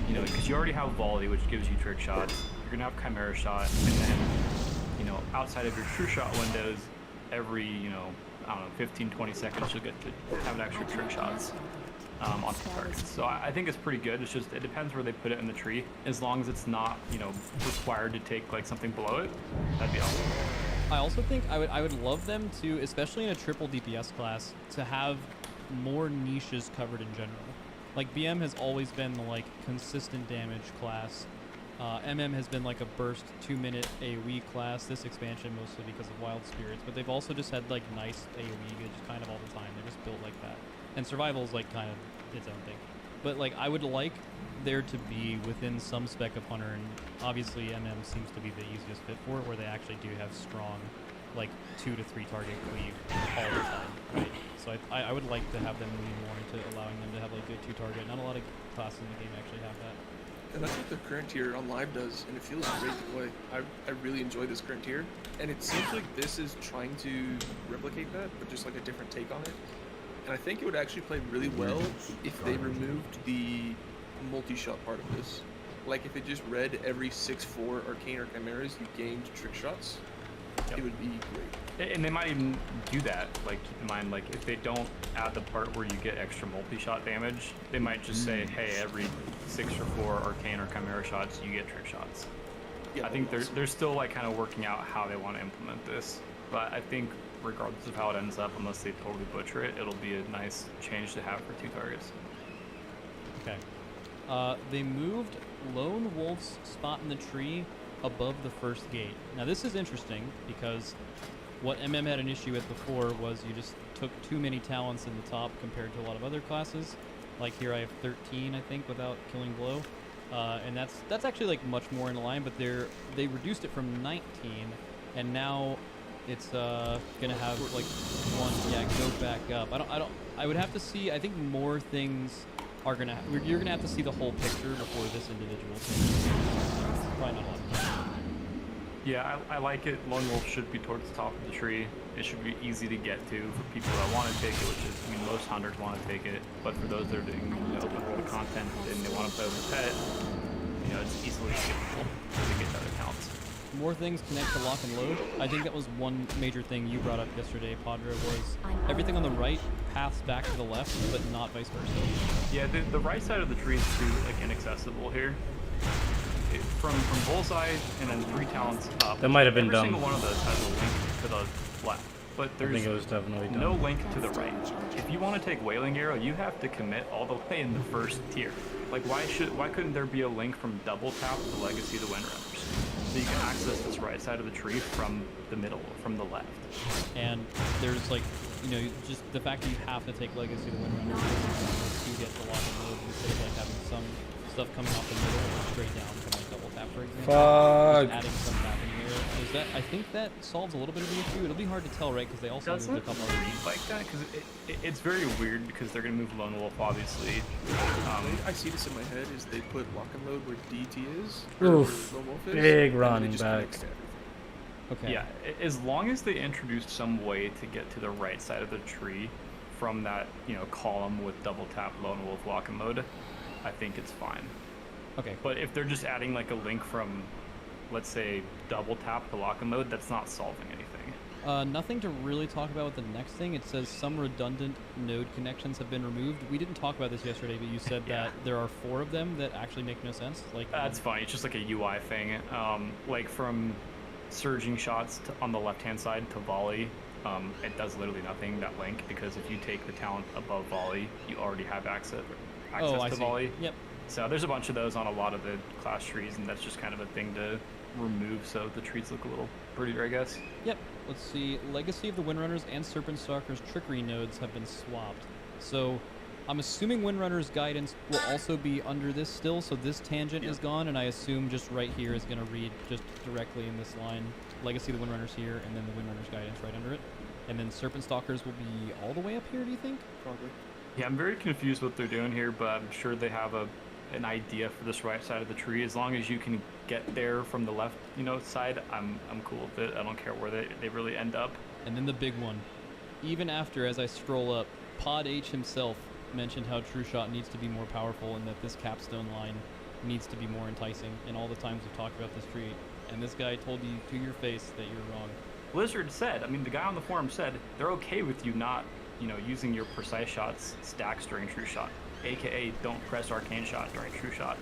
S10: You know, because you already have volley, which gives you trick shots. You're gonna have Chimera Shot, and then, you know, outside of your true shot windows, every, you know, I don't know, 15-20 seconds you'll get to have an extra trick shots on some targets. So I think it's pretty good. It's just, it depends where they put it in the tree. As long as it's not, you know, required to take like something below it, that'd be awesome.
S11: I also think I would love them to, especially in a triple DPS class, to have more niches covered in general. Like BM has always been the like consistent damage class. MM has been like a burst 2-minute AoE class this expansion, mostly because of Wild Spirits, but they've also just had like nice AoE just kind of all the time. They're just built like that. And survival is like kind of its own thing. But like I would like there to be within some spec of Hunter, and obviously MM seems to be the easiest fit for it, where they actually do have strong like 2 to 3 target cleave all the time, right? So I would like to have them lean more into allowing them to have like good 2-target. Not a lot of classes in the game actually have that.
S12: And that's what the current tier on live does, and it feels great to play. I really enjoy this current tier, and it seems like this is trying to replicate that, but just like a different take on it. And I think it would actually play really well if they removed the multi-shot part of this. Like if it just read every 6/4 arcane or chimeras you gained trick shots, it would be great.
S10: And they might even do that. Like, keep in mind, like, if they don't add the part where you get extra multi-shot damage, they might just say, hey, every 6 or 4 arcane or chimera shots, you get trick shots.
S12: Yeah,
S10: I think they're still, like, kind of working out how they want to implement this. But I think, regardless of how it ends up, unless they totally butcher it, it'll be a nice change to have for 2 targets.
S11: Okay. They moved Lone Wolf's spot in the tree above the first gate. Now this is interesting because what MM had an issue with before was you just took too many talents in the top compared to a lot of other classes. Like here I have 13, I think, without killing blow. And that's actually like much more in line, but they reduced it from 19, and now it's gonna have like one go back up. I would have to see. I think more things are you're gonna have to see the whole picture before this individual thing. Probably not a lot of time.
S10: Yeah, I like it. Lone Wolf should be towards the top of the tree. It should be easy to get to for people that want to take it, which is, I mean, most hunters want to take it. But for those that are doing open world content and they want to play with a pet, it's easily skippable to get other counts.
S11: More things connect to lock and load. I think that was one major thing you brought up yesterday, Padre, was everything on the right paths back to the left, but not vice versa.
S10: Yeah, the right side of the tree is too inaccessible here. From Bullseye and then 3 talents up.
S2: That might have been
S10: every
S2: dumb.
S10: single one of those has a link to the left, but there's
S2: I think it was definitely dumb.
S10: no link to the right. If you want to take Wailing Arrow, you have to commit all the way in the first tier. Like, why couldn't there be a link from double tap to Legacy of the Windrunners? So you can access this right side of the tree from the middle, from the left.
S11: And there's like, just the fact that you have to take Legacy of the Windrunners to get the lock and load instead of like having some stuff coming off the middle and straight down from like double tap, for example.
S2: Fuck.
S11: Just adding some tapping here. I think that solves a little bit of the issue. It'll be hard to tell, right? Because they also moved a couple of
S10: read like that? Because it's very weird because they're going to move Lone Wolf, obviously.
S12: I see this in my head is they put lock and load where DT is.
S2: Oof.
S12: Where Lone Wolf is,
S2: Big
S12: and then it
S2: running
S12: just
S2: back.
S12: connects to everything.
S11: Okay.
S10: Yeah, as long as they introduce some way to get to the right side of the tree from that, column with double tap Lone Wolf lock and load, I think it's fine.
S11: Okay.
S10: But if they're just adding like a link from, let's say, double tap to lock and load, that's not solving anything.
S11: Nothing to really talk about with the next thing. It says some redundant node connections have been removed. We didn't talk about this yesterday, but you said that there are 4 of them that actually make no sense. Like
S10: that's funny. It's just like a UI thing. Like from surging shots on the left-hand side to volley, it does literally nothing, that link, because if you take the talent above volley, you already have access to volley.
S11: Yep.
S10: So there's a bunch of those on a lot of the class trees, and that's just kind of a thing to remove so the trees look a little prettier, I guess.
S11: Yep. Let's see. Legacy of the Windrunners and Serpent Stalker's trickery nodes have been swapped. So I'm assuming Windrunner's guidance will also be under this still, so this tangent is gone, and I assume just right here is going to read just directly in this line, Legacy of the Windrunners here, and then the Windrunner's guidance right under it. And then Serpent Stalkers will be all the way up here, do you think?
S12: Probably.
S10: Yeah, I'm very confused what they're doing here, but I'm sure they have an idea for this right side of the tree. As long as you can get there from the left, side, I'm cool with it. I don't care where they really end up.
S11: And then the big one. Even after, as I scroll up, Pod H himself mentioned how True Shot needs to be more powerful and that this capstone line needs to be more enticing. And all the times we've talked about this tree, and this guy told you to your face that you're wrong.
S10: Blizzard said, the guy on the forum said, they're okay with you not, using your precise shots stacks during True Shot. AKA, don't press Arcane Shot during True Shot.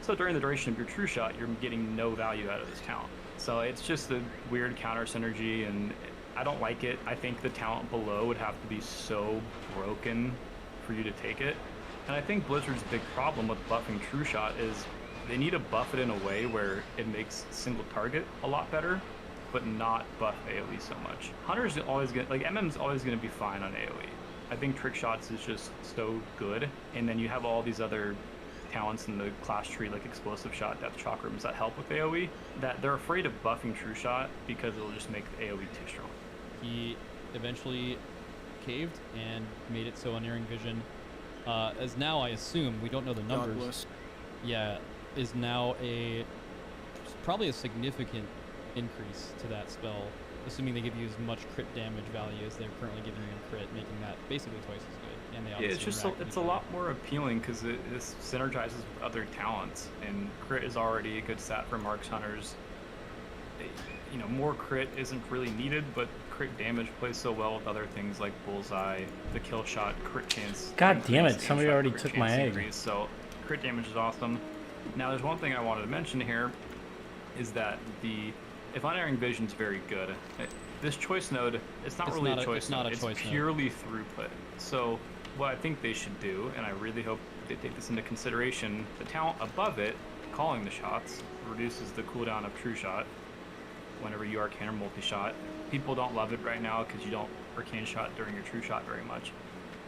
S10: So during the duration of your True Shot, you're getting no value out of this talent. So it's just a weird counter synergy, and I don't like it. I think the talent below would have to be so broken for you to take it. And I think Blizzard's big problem with buffing True Shot is they need to buff it in a way where it makes single target a lot better, but not buff AoE so much. Hunter's always gonna, MM's always gonna be fine on AoE. I think Trick Shots is just so good, and then you have all these other talents in the class tree like Explosive Shot, Death Chalk Rooms that help with AoE, that they're afraid of buffing True Shot because it'll just make the AoE too strong.
S11: He eventually caved and made it so Unerring Vision, as now I assume, we don't know the numbers.
S12: God bless.
S11: Yeah, is now probably a significant increase to that spell, assuming they give you as much crit damage value as they're currently giving you in crit, making that basically twice as good. And they
S10: Yeah, it's just it's a lot more appealing because this synergizes with other talents, and crit is already a good stat for Marks Hunters. You know, more crit isn't really needed, but crit damage plays so well with other things like bullseye, the kill shot, crit chance.
S2: God damn it!
S10: increase,
S2: Somebody
S10: shot,
S2: already
S10: crit
S2: took
S10: chance
S2: my egg.
S10: increase. So crit damage is awesome. Now, there's one thing I wanted to mention here, is that if unerring vision is very good, this choice node, it's not really a choice node. It's purely throughput. So what I think they should do, and I really hope they take this into consideration, the talent above it, calling the shots, reduces the cooldown of true shot whenever you arcane or multi-shot. People don't love it right now because you don't arcane shot during your true shot very much.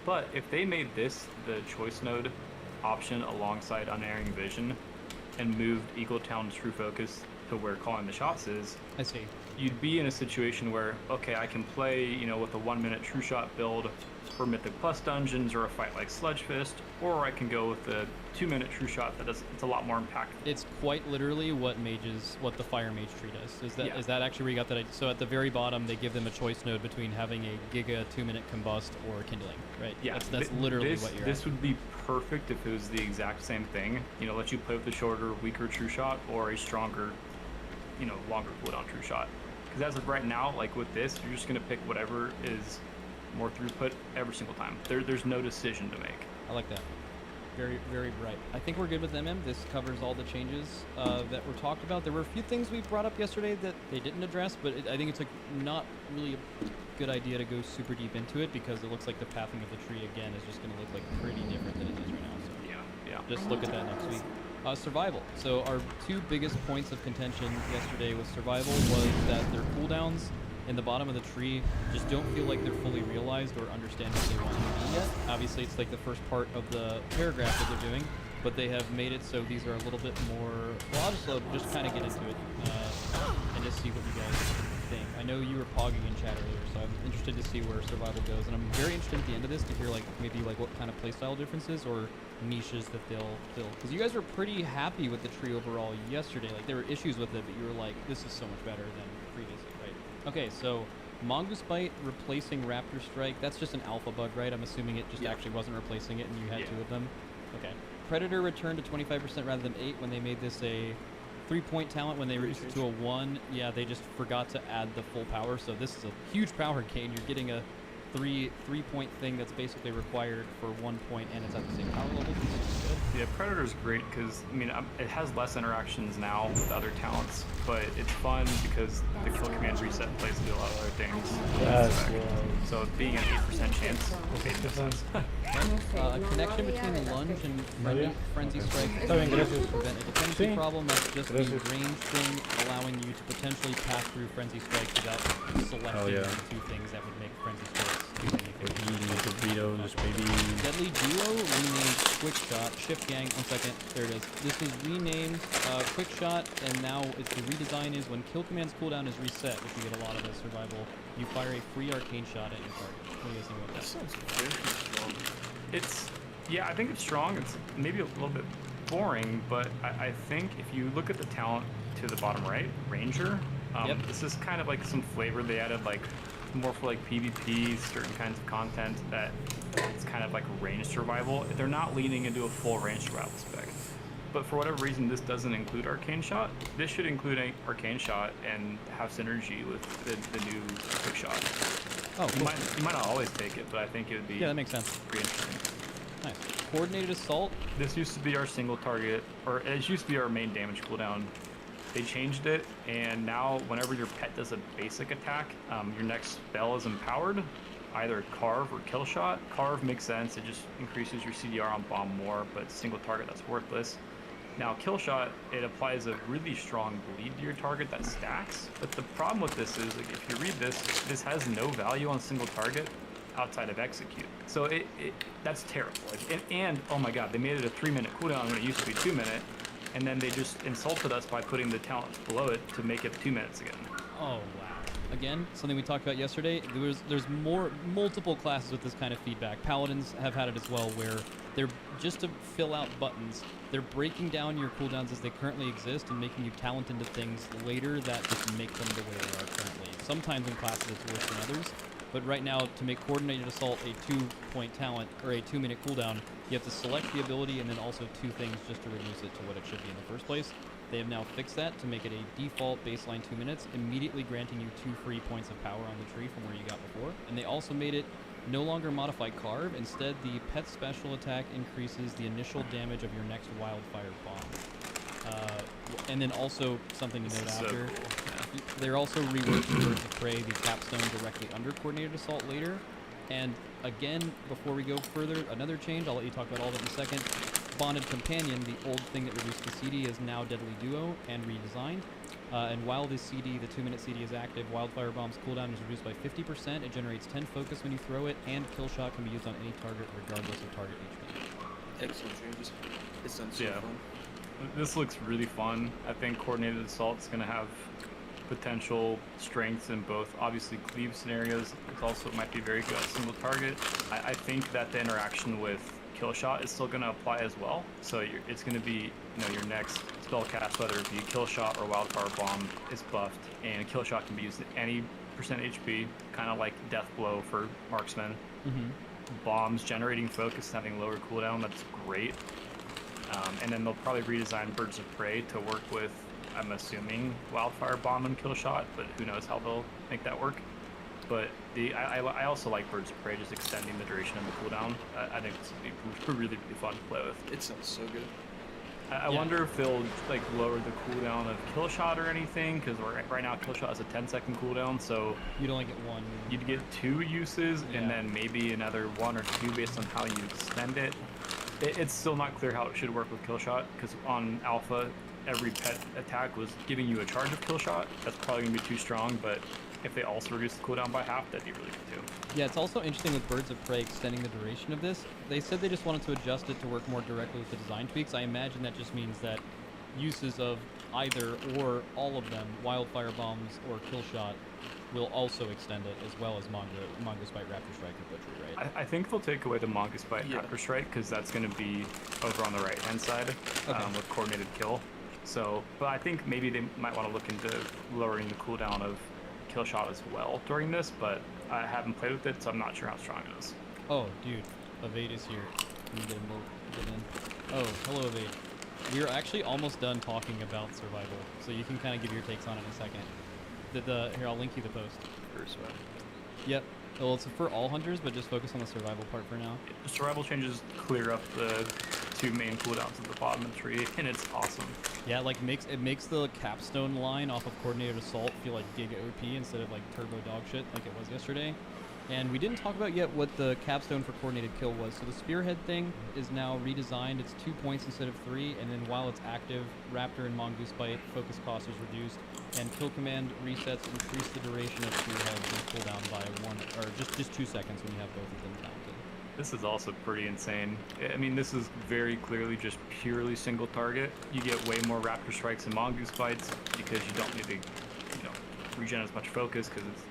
S10: But if they made this the choice node option alongside unerring vision and moved Eagle Town's true focus to where calling the shots is,
S11: I see.
S10: You'd be in a situation where, okay, I can play, you know, with a 1 minute true shot build for Mythic Plus dungeons or a fight like Sludge Fist, or I can go with the 2 minute true shot it's a lot more impactful.
S11: It's quite literally what the Fire Mage tree does. Is that actually where you got that idea? So at the very bottom, they give them a choice node between having a Giga 2 minute combust or kindling, right?
S10: Yeah,
S11: that's literally what you're.
S10: This would be perfect if it was the exact same thing. You know, let you play with a shorter, weaker true shot or a stronger, you know, longer cooldown true shot. Because as of right now, like with this, you're just gonna pick whatever is more throughput every single time. There's no decision to make.
S11: I like that. Very, very bright. I think we're good with MM. This covers all the changes that were talked about. There were a few things we brought up yesterday that they didn't address, but I think it's not really a good idea to go super deep into it because it looks like the pathing of the tree again is just going to look like pretty different than it is right now. So
S10: yeah.
S11: Just look at that next week. Survival. So our two biggest points of contention yesterday with survival was that their cooldowns in the bottom of the tree just don't feel like they're fully realized or understand what they want to be yet. Obviously, it's like the first part of the paragraph that they're doing, but they have made it so these are a little bit more. Well, I'll just kind of get into it and just see what you guys think. I know you were pogging in chat earlier, so I'm interested to see where survival goes, and I'm very interested at the end of this to hear maybe what kind of playstyle differences or niches that they'll fill. Because you guys were pretty happy with the tree overall yesterday. Like there were issues with it, but you were like, this is so much better than previously, right? Okay, so Mongoose Bite replacing Raptor Strike, that's just an alpha bug, right? I'm assuming it just actually wasn't replacing it and you had two of them. Okay. Predator returned to 25% rather than 8 when they made this a 3-point talent. When they reduced it to a 1, yeah, they just forgot to add the full power. So this is a huge power gain. You're getting a 3-point thing that's basically required for 1 point, and it's at the same power level.
S10: Yeah, Predator's great because I mean it has less interactions now with other talents, but it's fun because the kill command reset plays to do a lot of other things. So being an 8% chance made no sense.
S11: A connection between lunge and frenzy strike to prevent a dependency problem. That's just a range thing, allowing you to potentially pass through frenzy strikes without selecting the two things that would make frenzy strikes do anything.
S2: Eating burritos, baby.
S11: Deadly Duo renamed Quick Shot. Shift Gang, 1 second. There it is. This is renamed Quick Shot, and now the redesign is when kill command's cooldown is reset, which you get a lot of as survival, you fire a free arcane shot at your target. What do you guys think about that?
S12: That sounds very strong.
S10: Yeah, I think it's strong. It's maybe a little bit boring, but I think if you look at the talent to the bottom right, Ranger, this is kind of like some flavor they added, like more for like PvP, certain kinds of content that it's kind of like range survival. They're not leaning into a full range survival spec. But for whatever reason, this doesn't include Arcane Shot. This should include an Arcane Shot and have synergy with the new Quick Shot.
S11: Oh, cool.
S10: You might not always take it, but I think it would be
S11: that makes sense.
S10: Pretty interesting.
S11: Nice. Coordinated Assault.
S10: This used to be our single target, or it used to be our main damage cooldown. They changed it, and now whenever your pet does a basic attack, your next spell is empowered, either Carve or Kill Shot. Carve makes sense, it just increases your CDR on bomb more, but single target, that's worthless. Now Kill Shot, it applies a really strong bleed to your target that stacks, but the problem with this is, like, if you read this has no value on single target outside of Execute. So that's terrible. And oh my god, they made it a 3-minute cooldown when it used to be 2-minute. And then they just insulted us by putting the talent below it to make it 2 minutes again.
S11: Oh, wow. again, something we talked about yesterday. There's multiple classes with this kind of feedback. Paladins have had it as well, where they're just to fill out buttons. They're breaking down your cooldowns as they currently exist and making you talent into things later that just make them the way they are currently. Sometimes in classes it's worse than others, but right now to make Coordinated Assault a 2-point talent or a 2-minute cooldown, you have to select the ability and then also 2 things just to reduce it to what it should be in the first place. They have now fixed that to make it a default baseline 2 minutes, immediately granting you 2 free points of power on the tree from where you got before. And they also made it no longer modify Carve. Instead, the pet special attack increases the initial damage of your next wildfire bomb. And then also something to note after, they're also reworking Birds of Prey, the capstone directly under Coordinated Assault later. And again, before we go further, another change, I'll let you talk about all of it in a second. Bonded Companion, the old thing that reduced the CD, is now Deadly Duo and redesigned. And while the CD, the 2-minute CD, is active, Wildfire Bomb's cooldown is reduced by 50%. It generates 10 focus when you throw it, and Kill Shot can be used on any target regardless of target HP.
S12: Excellent changes. It's done so fun.
S10: This looks really fun. I think Coordinated Assault is going to have potential strengths in both, obviously, cleave scenarios. It also might be very good at single target. I think that the interaction with Kill Shot is still going to apply as well. So it's going to be, your next spell cast, whether it be Kill Shot or Wildfire Bomb, is buffed, and Kill Shot can be used at any percent HP, kind of like Death Blow for marksmen. Bombs generating focus, having lower cooldown, that's great. And then they'll probably redesign Birds of Prey to work with, I'm assuming, Wildfire Bomb and Kill Shot, but who knows how they'll make that work. But I also like Birds of Prey, just extending the duration of the cooldown. I think this would be really, really fun to play with.
S12: It sounds so good.
S10: I wonder if they'll lower the cooldown of Kill Shot or anything, because right now Kill Shot has a 10-second cooldown, so
S11: you'd only get 1.
S10: You'd get 2 uses, and then maybe another 1 or 2 based on how you extend it. It's still not clear how it should work with Kill Shot, because on Alpha, every pet attack was giving you a charge of Kill Shot. That's probably going to be too strong, but if they also reduce the cooldown by half, that'd be really good too.
S11: Yeah, it's also interesting with Birds of Prey extending the duration of this. They said they just wanted to adjust it to work more directly with the design tweaks. I imagine that just means that uses of either or all of them, Wildfire Bombs or Kill Shot, will also extend it, as well as Mongoose Bite, Raptor Strike, and Butchery, right?
S10: I think they'll take away the Mongoose Bite, Raptor Strike, because that's going to be over on the right-hand side with Coordinated Kill. So, but I think maybe they might want to look into lowering the cooldown of Kill Shot as well during this, but I haven't played with it, so I'm not sure how strong it is.
S11: Oh, dude, Evade is here. Let me get in. Oh, hello, Evade. We're actually almost done talking about survival, so you can kind of give your takes on it in a second. Here, I'll link you the post. Yep. Well, it's for all hunters, but just focus on the survival part for now.
S10: The survival changes clear up the 2 main cooldowns at the bottom of the tree, and it's awesome.
S11: Yeah, it makes the capstone line off of Coordinated Assault feel like Giga OP instead of turbo dog shit like it was yesterday. And we didn't talk about yet what the capstone for Coordinated Kill was. So the Spearhead thing is now redesigned. It's 2 points instead of 3, and then while it's active, Raptor and Mongoose Bite focus cost is reduced, and Kill Command resets increase the duration of Spearheads and cooldown by 1 or just 2 seconds when you have both of them talented.
S10: This is also pretty insane. I mean, this is very clearly just purely single target. You get way more Raptor Strikes and Mongoose Bites because you don't need to, regen as much focus because it's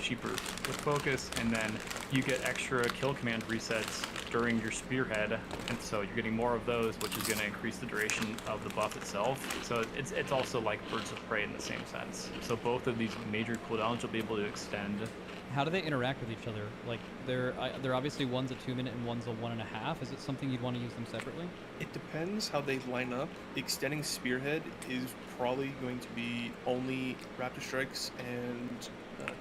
S10: cheaper with focus, and then you get extra Kill Command resets during your Spearhead, and so you're getting more of those, which is going to increase the duration of the buff itself. So it's also like Birds of Prey in the same sense. So both of these major cooldowns you'll be able to extend.
S11: How do they interact with each other? They're obviously one's a 2 minute and one's a 1.5. Is it something you'd want to use them separately?
S12: It depends how they line up. Extending Spearhead is probably going to be only Raptor Strikes and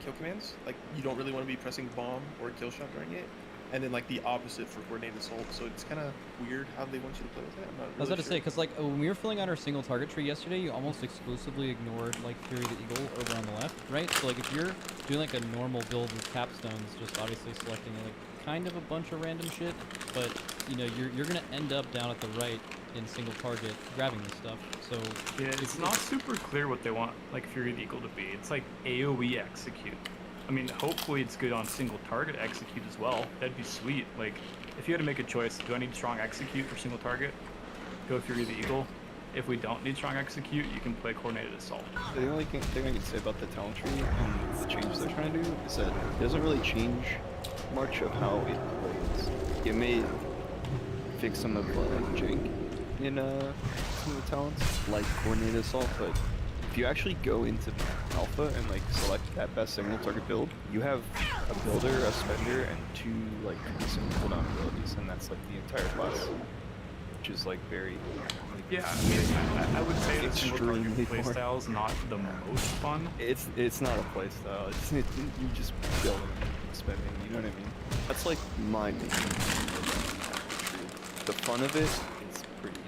S12: Kill Commands. You don't really want to be pressing Bomb or Kill Shot during it. And then the opposite for Coordinated Assault. So it's kind of weird how they want you to play with it. I'm not really
S11: I was about to say, because when we were filling out our single target tree yesterday, you almost exclusively ignored Fury the Eagle over on the left, right? So if you're doing a normal build with capstones, just obviously selecting kind of a bunch of random shit, but you're gonna end up down at the right in single target grabbing this stuff. So
S10: yeah, it's not super clear what they want Fury the Eagle to be. It's AoE execute. I mean, hopefully it's good on single target execute as well. That'd be sweet. If you had to make a choice, do I need strong execute for single target? Go Fury the Eagle. If we don't need strong execute, you can play coordinated assault.
S13: The only thing I can say about the talent tree and the change they're trying to do is that it doesn't really change much of how it plays. It may fix some of jank in some of the talents, like coordinated assault, but if you actually go into alpha and like select that best single target build, you have a builder, a spender, and 2 like single cooldown abilities, and that's like the entire class, which is like very.
S10: Yeah, I mean, I would say that single target
S13: Extremely
S10: playstyle is not the most fun.
S13: It's not a playstyle. You just building, spending. You know what I mean? That's like my main. The fun of it is pretty.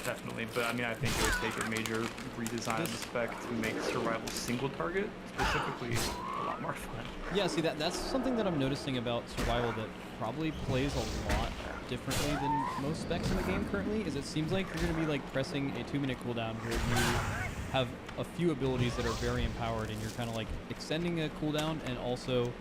S10: Definitely, but I mean, I think it would take a major redesign of the spec to make survival single target specifically a lot more fun.
S11: Yeah, see that's something that I'm noticing about survival that probably plays a lot differently than most specs in the game currently. Is it seems like you're going to be like pressing a 2-minute cooldown where you have a few abilities that are very empowered, and you're kind of like extending a cooldown and also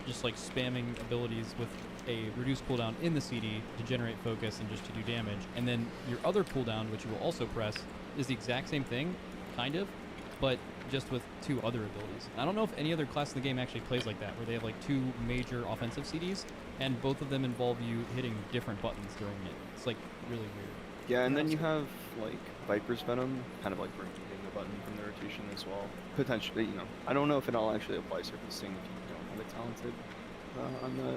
S11: just like spamming abilities with a reduced cooldown in the CD to generate focus and just to do damage. And then your other cooldown, which you will also press, is the exact same thing, kind of, but just with 2 other abilities. I don't know if any other class in the game actually plays like that, where they have like 2 major offensive CDs, and both of them involve you hitting different buttons during it. It's like really weird.
S13: Yeah, and then you have like Viper's Venom, kind of like bringing the button from the rotation as well. Potentially, you know, I don't know if it'll actually apply surfacing if you don't have it talented on the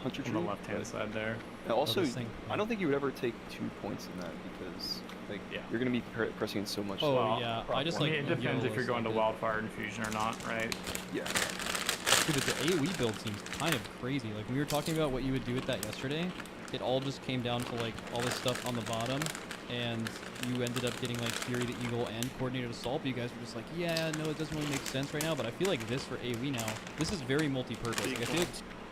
S13: Hunter tree.
S10: On the left-hand side there.
S13: Also, I don't think you would ever take 2 points in that because like you're going to be pressing in so much.
S11: Oh yeah, I just like.
S10: It depends if you're going to Wildfire Infusion or not, right?
S13: Yeah.
S11: Dude, the AoE build seems kind of crazy. Like we were talking about what you would do with that yesterday. It all just came down to like all this stuff on the bottom, and you ended up getting like Fury the Eagle and Coordinated Assault, but you guys were just like, yeah, no, it doesn't really make sense right now. But I feel like this for AoE now, this is very multi-purpose. Like,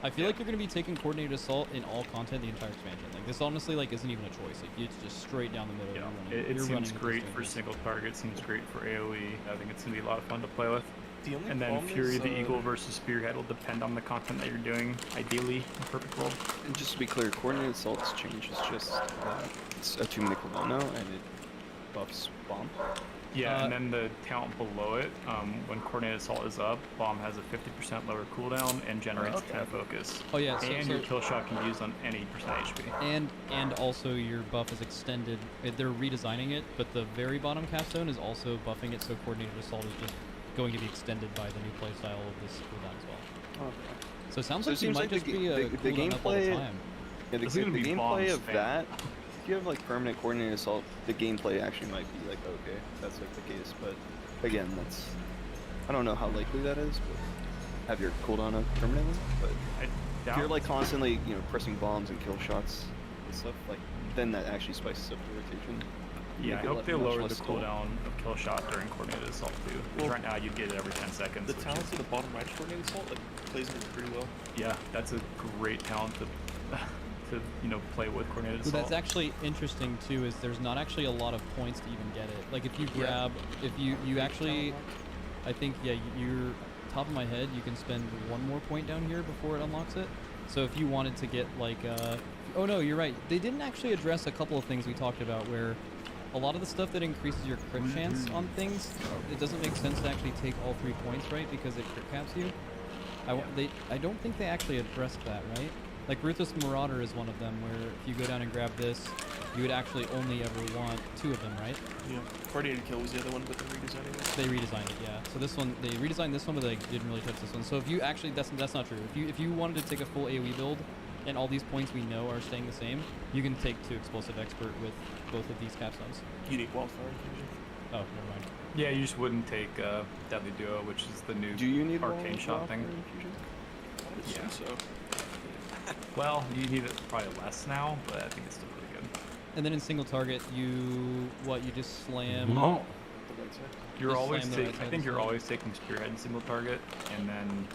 S11: I feel like you're going to be taking Coordinated Assault in all content the entire expansion. Like this honestly like isn't even a choice. Like it's just straight down the middle.
S10: Yeah. It seems great for single target. Seems great for AoE. I think it's going to be a lot of fun to play with. And then Fury the Eagle versus Spearhead will depend on the content that you're doing, ideally, in a perfect world.
S13: And just to be clear, Coordinated Assault's change is just it's a 2-minute cooldown now, and it buffs Bomb.
S10: Yeah, and then the talent below it, when Coordinated Assault is up, Bomb has a 50% lower cooldown and generates 10 focus.
S11: Oh yeah,
S10: and your kill shot can be used on any percent HP.
S11: And also your buff is extended. They're redesigning it, but the very bottom capstone is also buffing it, so Coordinated Assault is just going to be extended by the new playstyle of this cooldown as well.
S13: Okay.
S11: So it sounds like it might just be a cooldown up all the time.
S13: Yeah, the gameplay of that, if you have like permanent Coordinated Assault, the gameplay actually might be like okay, that's like the case. But again, that's I don't know how likely that is. But have your cooldown up permanently. But if you're like constantly pressing bombs and kill shots and stuff, like then that actually spices up the rotation.
S10: Yeah, I hope they lower the cooldown of kill shot during Coordinated Assault too. Because right now you'd get it every 10 seconds.
S12: The talent at the bottom right Coordinated Assault plays it pretty well.
S10: Yeah, that's a great talent to play with Coordinated Assault.
S11: That's actually interesting too. Is there's not actually a lot of points to even get it. Like if you grab, if you actually, I think you're top of my head, you can spend 1 more point down here before it unlocks it. So if you wanted to get like, oh no, you're right. They didn't actually address a couple of things we talked about where. A lot of the stuff that increases your crit chance on things, it doesn't make sense to actually take all 3 points, right? Because it crit caps you. I don't think they actually addressed that, right? Like Ruthless Marauder is one of them, where if you go down and grab this, you would actually only ever want 2 of them, right?
S12: Yeah. Coordinated Kill was the other one, but they're redesigning it.
S11: They redesigned it, yeah. So this one, they redesigned this one, but they didn't really touch this one. So if you actually, that's not true. If you wanted to take a full AoE build, and all these points we know are staying the same, you can take 2 Explosive Expert with both of these capstones.
S12: You need Wildfire Infusion.
S11: Oh, never mind.
S10: Yeah, you just wouldn't take Deadly Duo, which is the new arcane shot thing.
S12: I would assume so.
S10: Well, you need it probably less now, but I think it's still pretty good.
S11: And then in single target, you just slam.
S10: No. You're always taking. I think you're always taking Spearhead in single target, and then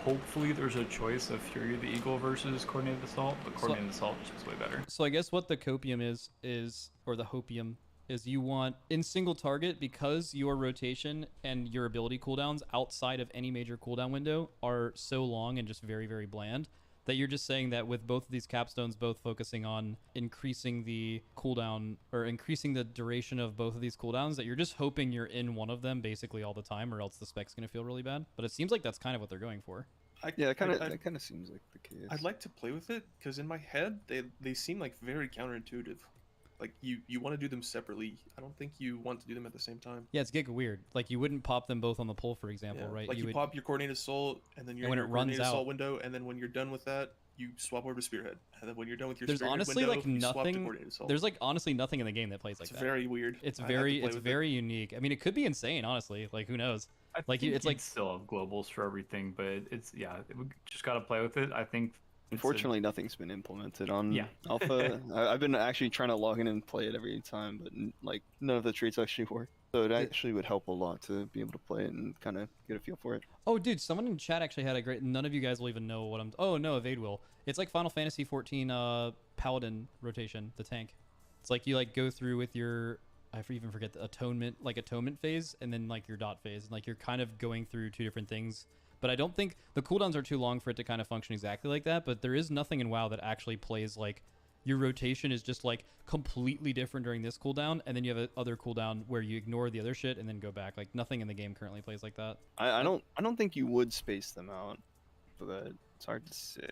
S10: hopefully there's a choice of Fury the Eagle versus Coordinated Assault, but Coordinated Assault is just way better.
S11: So I guess what the copium is, or the hopium is, you want in single target, because your rotation and your ability cooldowns outside of any major cooldown window are so long and just very, very bland, That you're just saying that with both of these capstones both focusing on increasing the cooldown or increasing the duration of both of these cooldowns, that you're just hoping you're in one of them basically all the time, or else the spec's going to feel really bad. But it seems like that's kind of what they're going for.
S13: Yeah, that kind of seems like the case.
S12: I'd like to play with it because in my head they seem like very counterintuitive. Like you want to do them separately. I don't think you want to do them at the same time.
S11: Yeah, it's giga weird. Like you wouldn't pop them both on the pole, for example, right?
S12: Like you
S11: would
S12: pop your coordinated assault, and then you're
S11: when
S12: in
S11: it
S12: your
S11: runs
S12: coordinated assault
S11: out
S12: window, and then when you're done with that, you swap over to spearhead, and then when you're done with your
S11: there's
S12: spearhead
S11: honestly
S12: window,
S11: like
S12: you swap to
S11: nothing.
S12: coordinated assault.
S11: There's like honestly nothing in the game that plays like
S12: It's
S11: that.
S12: very weird.
S11: It's
S12: I had to
S11: very
S12: play
S11: it's
S12: with
S11: very unique. I mean, it could be insane, honestly. Like who knows?
S10: I
S11: Like
S10: think
S11: it's like
S10: still have globals for everything, but it's we just gotta play with it. I think.
S13: Unfortunately, nothing's been implemented on
S10: Yeah.
S13: Alpha. I've been actually trying to log in and play it every time, but like none of the traits actually work. So it actually would help a lot to be able to play it and kind of get a feel for it.
S11: Oh, dude, someone in chat actually had a great. None of you guys will even know what I'm. Oh no, Evade will. It's like Final Fantasy 14 Paladin rotation, the tank. It's like you like go through with your. I even forget the atonement phase, and then like your dot phase, and like you're kind of going through two different things. But I don't think the cooldowns are too long for it to kind of function exactly like that. But there is nothing in WoW that actually plays like your rotation is just like completely different during this cooldown, and then you have a other cooldown where you ignore the other shit and then go back. Like nothing in the game currently plays like that.
S13: I don't think you would space them out, but it's hard to say.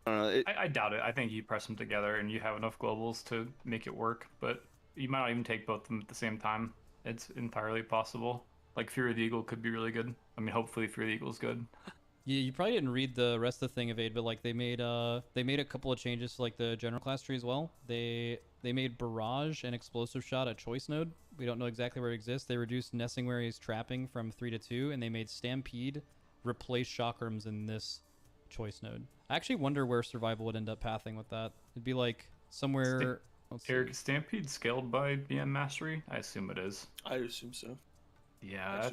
S13: I don't know.
S10: I doubt it. I think you press them together and you have enough globals to make it work, but you might not even take both of them at the same time. It's entirely possible. Like Fury of the Eagle could be really good. I mean, hopefully Fury of the Eagle's good.
S11: Yeah, you probably didn't read the rest of the thing, Evade, but like they made a couple of changes to like the general class tree as well. They made Barrage and Explosive Shot a choice node. We don't know exactly where it exists. They reduced Nessingwary's trapping from 3 to 2, and they made Stampede replace Chakrams in this choice node. I actually wonder where Survival would end up pathing with that. It'd be like somewhere.
S10: Eric, Stampede scaled by BM Mastery? I assume it is.
S12: I assume so.
S10: Yeah,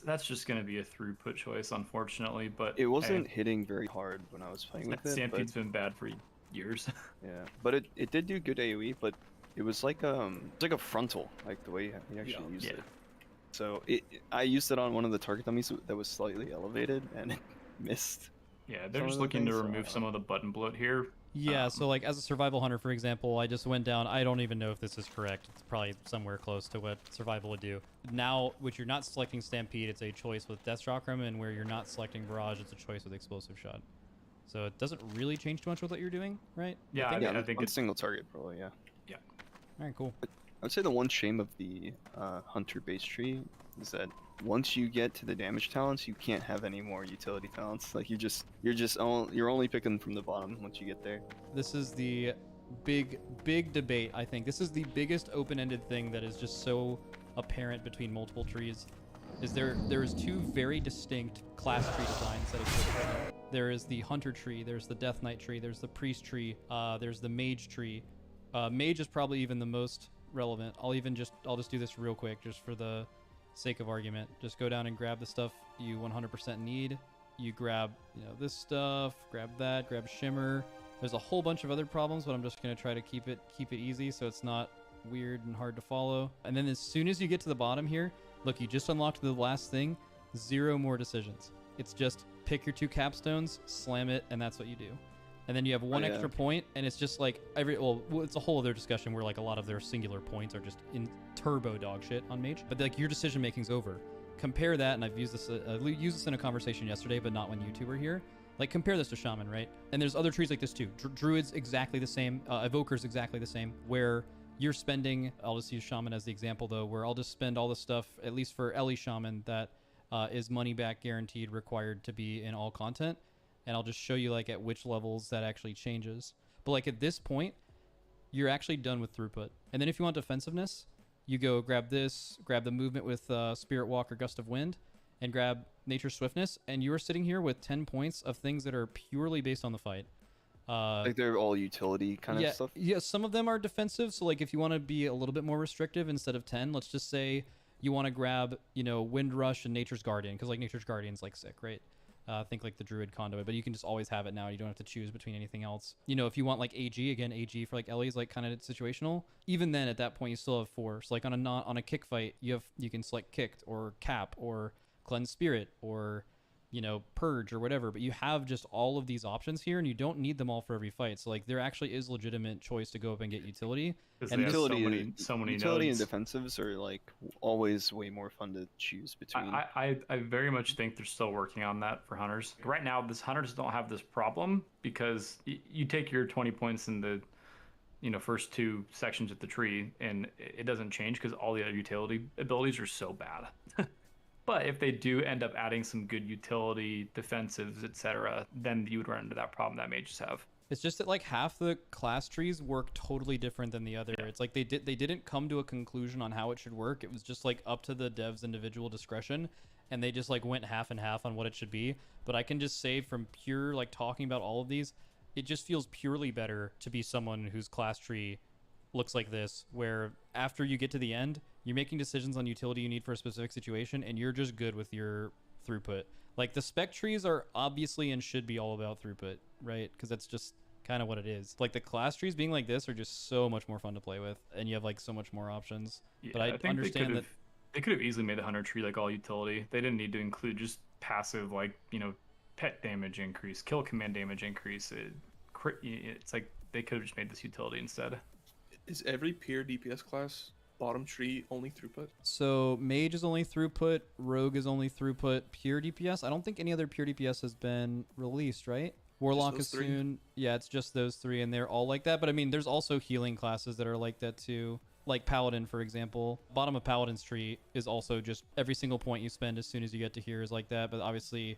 S10: that's just gonna be a throughput choice, unfortunately. But
S13: it wasn't hitting very hard when I was playing with it.
S10: Stampede's been bad for years.
S13: Yeah, but it did do good AOE, but it was like a frontal, like the way you actually used it. So I used it on one of the target dummies that was slightly elevated, and it missed.
S10: Yeah, they're just looking to remove some of the button bloat here.
S11: Yeah, so like as a survival hunter, for example, I just went down. I don't even know if this is correct. It's probably somewhere close to what survival would do. Now, which you're not selecting Stampede, it's a choice with Death Chakram, and where you're not selecting Barrage, it's a choice with Explosive Shot. So it doesn't really change too much with what you're doing, right?
S10: Yeah, I think
S13: it's single target probably. Yeah.
S10: Yeah.
S11: All right, cool.
S13: I would say the one shame of the hunter base tree is that once you get to the damage talents, you can't have any more utility talents. Like you're only picking from the bottom once you get there.
S11: This is the big debate. I think this is the biggest open-ended thing that is just so apparent between multiple trees. Is there is two very distinct class tree designs that exist right now. There is the hunter tree, there's the death knight tree, there's the priest tree, there's the mage tree. Mage is probably even the most relevant. I'll just do this real quick just for the sake of argument. Just go down and grab the stuff you 100% need. You grab, this stuff, grab that, grab shimmer. There's a whole bunch of other problems, but I'm just going to try to keep it easy so it's not weird and hard to follow. And then as soon as you get to the bottom here, look, you just unlocked the last thing. 0 more decisions. It's just pick your 2 capstones, slam it, and that's what you do. And then you have one extra point, and it's just like it's a whole other discussion where like a lot of their singular points are just in turbo dog shit on Mage. But like your decision making's over. Compare that, and I've used this in a conversation yesterday, but not when you two were here. Like compare this to Shaman, right? And there's other trees like this too. Druid's exactly the same. Evoker's exactly the same. Where you're spending, I'll just use Shaman as the example though, where I'll just spend all the stuff, at least for Ellie Shaman, that is money back guaranteed required to be in all content. And I'll just show you like at which levels that actually changes. But like at this point, you're actually done with throughput. And then if you want defensiveness, you go grab this, grab the movement with Spirit Walk or Gust of Wind, and grab Nature's Swiftness, and you are sitting here with 10 points of things that are purely based on the fight.
S13: Like they're all utility kind of stuff?
S11: Yeah, some of them are defensive. So like if you want to be a little bit more restrictive, instead of 10, let's just say you want to grab, Wind Rush and Nature's Guardian, because like Nature's Guardian's like sick, right? Think like the Druid Conduit, but you can just always have it now. You don't have to choose between anything else. If you want like AG, again, AG for like Ellie is like kind of situational. Even then, at that point, you still have 4. So like on a kick fight, you can select Kicked or Cap or Cleanse Spirit or you know, purge or whatever, but you have just all of these options here, and you don't need them all for every fight. So like there actually is legitimate choice to go up and get utility.
S10: Because
S11: And
S10: they have
S13: utility,
S10: so many
S13: utility
S10: nodes.
S13: and defensives are like always way more fun to choose between.
S10: I very much think they're still working on that for hunters. Right now, hunters don't have this problem because you take your 20 points in the, you know, first 2 sections of the tree, and it doesn't change because all the other utility abilities are so bad. But if they do end up adding some good utility, defensives, etc., then you would run into that problem that mages have.
S11: It's just that like half the class trees work totally different than the other. It's like they didn't come to a conclusion on how it should work. It was just like up to the devs' individual discretion, and they just like went half and half on what it should be. But I can just say from pure like talking about all of these, it just feels purely better to be someone whose class tree looks like this, where after you get to the end, you're making decisions on utility you need for a specific situation, and you're just good with your throughput. Like the spec trees are obviously and should be all about throughput, right? Because that's just kind of what it is. Like the class trees being like this are just so much more fun to play with, and you have like so much more options.
S10: Yeah,
S11: but I
S10: think
S11: understand that
S10: they could have easily made the hunter tree like all utility. They didn't need to include just passive, like, you know, pet damage increase, kill command damage increase. It's like they could have just made this utility instead.
S12: Is every pure DPS class bottom tree only throughput?
S11: So mage is only throughput, rogue is only throughput, pure DPS. I don't think any other pure DPS has been released, right? Warlock is soon. Yeah, it's just those 3, and they're all like that. But I mean, there's also healing classes that are like that too. Like Paladin, for example. Bottom of Paladin's tree is also just every single point you spend as soon as you get to here is like that. But obviously,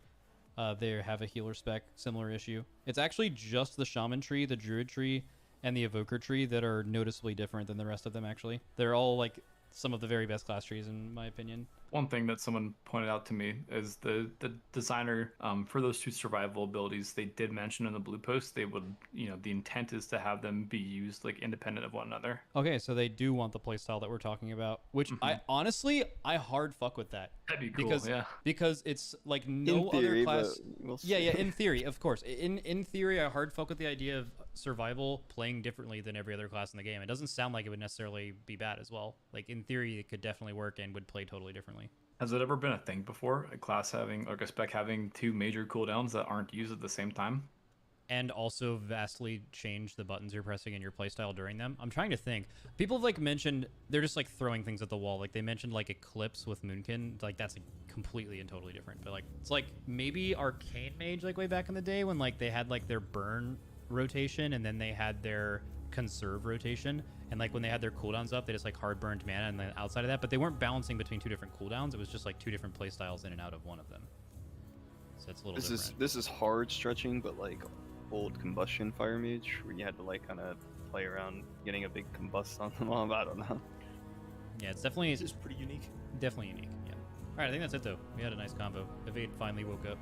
S11: they have a healer spec, similar issue. It's actually just the shaman tree, the druid tree, and the evoker tree that are noticeably different than the rest of them, actually. They're all like some of the very best class trees in my opinion.
S10: One thing that someone pointed out to me is the designer for those 2 survival abilities, they did mention in the blue post they would, you know, the intent is to have them be used like independent of one another.
S11: Okay, so they do want the playstyle that we're talking about, which I honestly hard fuck with that.
S10: That'd be cool,
S11: because,
S10: yeah.
S11: Because it's like no
S13: in theory,
S11: other class.
S13: We'll
S11: yeah, in theory, of course. In theory, I hard fuck with the idea of survival playing differently than every other class in the game. It doesn't sound like it would necessarily be bad as well. Like in theory, it could definitely work and would play totally differently.
S10: Has it ever been a thing before, a class having, like a spec having 2 major cooldowns that aren't used at the same time?
S11: And also vastly change the buttons you're pressing in your playstyle during them. I'm trying to think. People have like mentioned, they're just like throwing things at the wall. Like they mentioned like Eclipse with Moonkin. Like that's like completely and totally different. But like, it's like maybe Arcane Mage like way back in the day when like they had like their burn rotation and then they had their conserve rotation, and like when they had their cooldowns up they just like hard burned mana, and then outside of that, but they weren't balancing between 2 different cooldowns. It was just like 2 different play styles in and out of one of them, so it's a little different.
S13: This is hard stretching, but like old combustion fire mage where you had to like kind of play around getting a big combust on the mob. I don't know.
S11: Yeah, it's definitely
S12: This is pretty unique.
S11: definitely unique. Yeah. All right, I think that's it though. We had a nice combo. Evade finally woke up.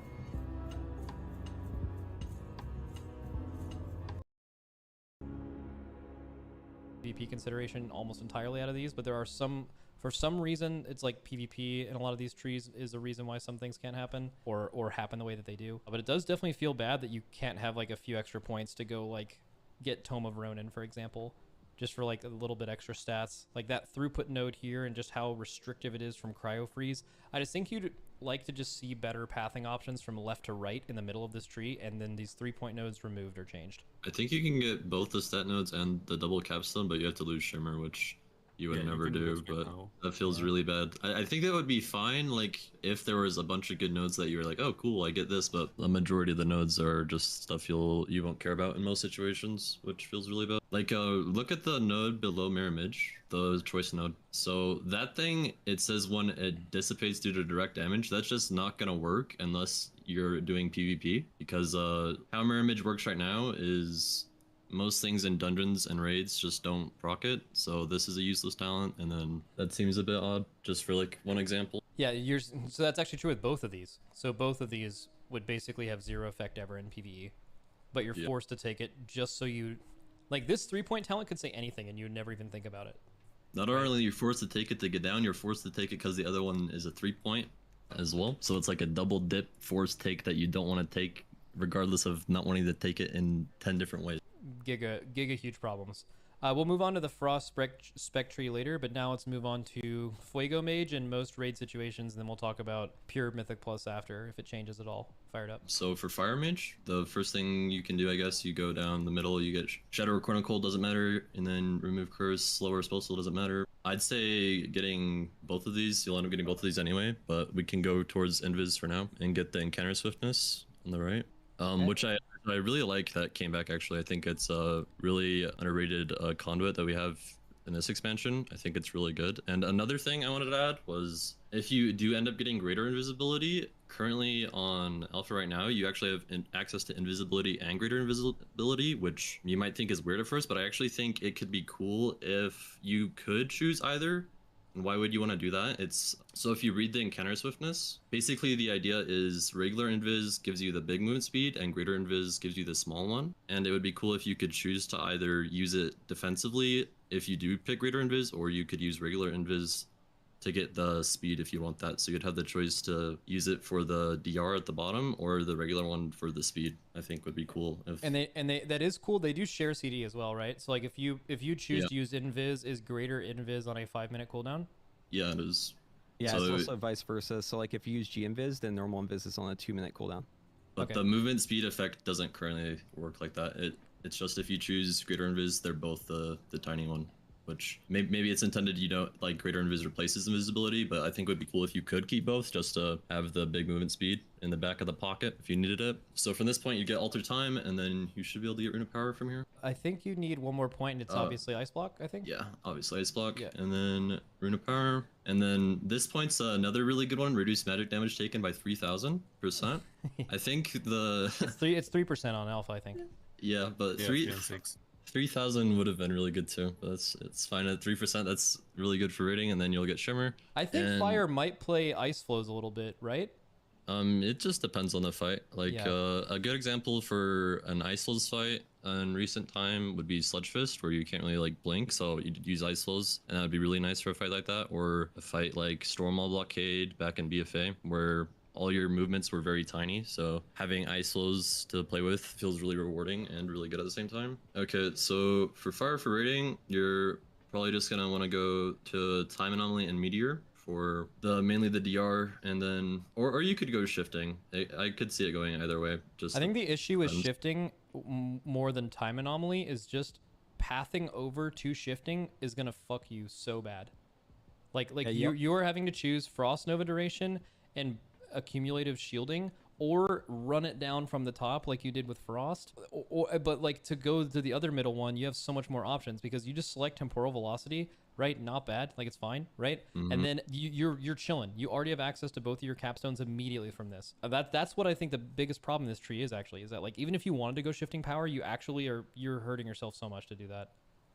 S11: PvP consideration almost entirely out of these, but there are some, for some reason, it's like PvP in a lot of these trees is the reason why some things can't happen or happen the way that they do. But it does definitely feel bad that you can't have like a few extra points to go like get Tome of Ronin, for example, just for like a little bit extra stats. Like that throughput node here and just how restrictive it is from cryo freeze. I just think you'd like to just see better pathing options from left to right in the middle of this tree, and then these 3-point nodes removed or changed.
S14: I think you can get both the stat nodes and the double capstone, but you have to lose Shimmer, which you would never do, but that feels really bad. I think that would be fine, like, if there was a bunch of good nodes that you were like, oh, cool, I get this, but the majority of the nodes are just stuff you won't care about in most situations, which feels really bad. Like, look at the node below Mirror Image, the choice node. So that thing, it says when it dissipates due to direct damage, that's just not gonna work unless you're doing PvP, because how Mirror Image works right now is most things in dungeons and raids just don't proc it, so this is a useless talent, and then that seems a bit odd, just for like one example.
S11: Yeah, so that's actually true with both of these. So both of these would basically have 0 effect ever in PvE, but you're forced to take it just so you... Like, this 3-point talent could say anything and you would never even think about it.
S14: Not only are you forced to take it to get down, you're forced to take it because the other one is a 3-point as well. So it's like a double dip forced take that you don't want to take, regardless of not wanting to take it in 10 different ways.
S11: giga huge problems. We'll move on to the Frost spec tree later, but now let's move on to Fuego Mage in most raid situations, and then we'll talk about pure Mythic Plus after, if it changes at all. Fired up.
S14: So for Fire Mage, the first thing you can do, I guess, you go down the middle, you get Shadow or Chronicle, doesn't matter, and then remove Curse, Slower Spell Slow, doesn't matter. I'd say getting both of these, you'll end up getting both of these anyway, but we can go towards Invis for now and get the Encounter Swiftness on the right. Which I really like that came back, actually. I think it's a really underrated conduit that we have in this expansion. I think it's really good. And another thing I wanted to add was if you do end up getting greater invisibility, currently on Alpha right now, you actually have access to invisibility and greater invisibility, which you might think is weird at first, but I actually think it could be cool if you could choose either. And why would you want to do that? It's so if you read the Encounter Swiftness, basically the idea is regular invis gives you the big movement speed and greater invis gives you the small one. And it would be cool if you could choose to either use it defensively if you do pick greater invis, or you could use regular invis to get the speed if you want that. So you'd have the choice to use it for the DR at the bottom or the regular one for the speed. I think would be cool.
S11: And they that is cool. They do share CD as well, right? So like if you choose to use invis, is greater invis on a 5-minute cooldown?
S14: Yeah, it is.
S15: Yeah,
S14: so
S15: it's also vice versa. So like if you use G invis, then normal invis is on a 2-minute cooldown.
S14: But the movement speed effect doesn't currently work like that. It's just if you choose greater invis, they're both the tiny one. Which maybe it's intended, you know, like greater invis replaces invisibility, but I think it would be cool if you could keep both just to have the big movement speed in the back of the pocket if you needed it. So from this point, you get Alter Time, and then you should be able to get Rune of Power from here.
S11: I think you need one more point, and it's obviously Ice Block, I think?
S14: Yeah, obviously Ice Block, and then Rune of Power. And then this point's another really good one, reduce magic damage taken by 3,000%. I think
S11: It's 3% on Alpha, I think.
S14: Yeah, but 3,000 would have been really good too, but it's fine at 3%. That's really good for rating, and then you'll get Shimmer.
S11: I think Fire might play Ice Flows a little bit, right?
S14: It just depends on the fight. Like a good example for an Ice Flows fight in recent time would be Sludge Fist, where you can't really like blink, so you'd use Ice Flows, and that would be really nice for a fight like that. Or a fight like Stormwall Blockade back in BFA, where all your movements were very tiny, so having ice flows to play with feels really rewarding and really good at the same time. Okay, so for Fire for rating, you're probably just gonna want to go to Time Anomaly and Meteor for mainly the DR, and then or you could go shifting. I could see it going either way. I
S11: think the issue with shifting more than Time Anomaly is just pathing over to shifting is gonna fuck you so bad. You are having to choose Frost Nova duration and accumulative shielding, or run it down from the top like you did with Frost, but like to go to the other middle one, you have so much more options because you just select Temporal Velocity, right? Not bad, like it's fine, right? And then you're chilling. You already have access to both of your capstones immediately from this. That's what I think the biggest problem in this tree is actually, is that like even if you wanted to go shifting power, you're hurting yourself so much to do that.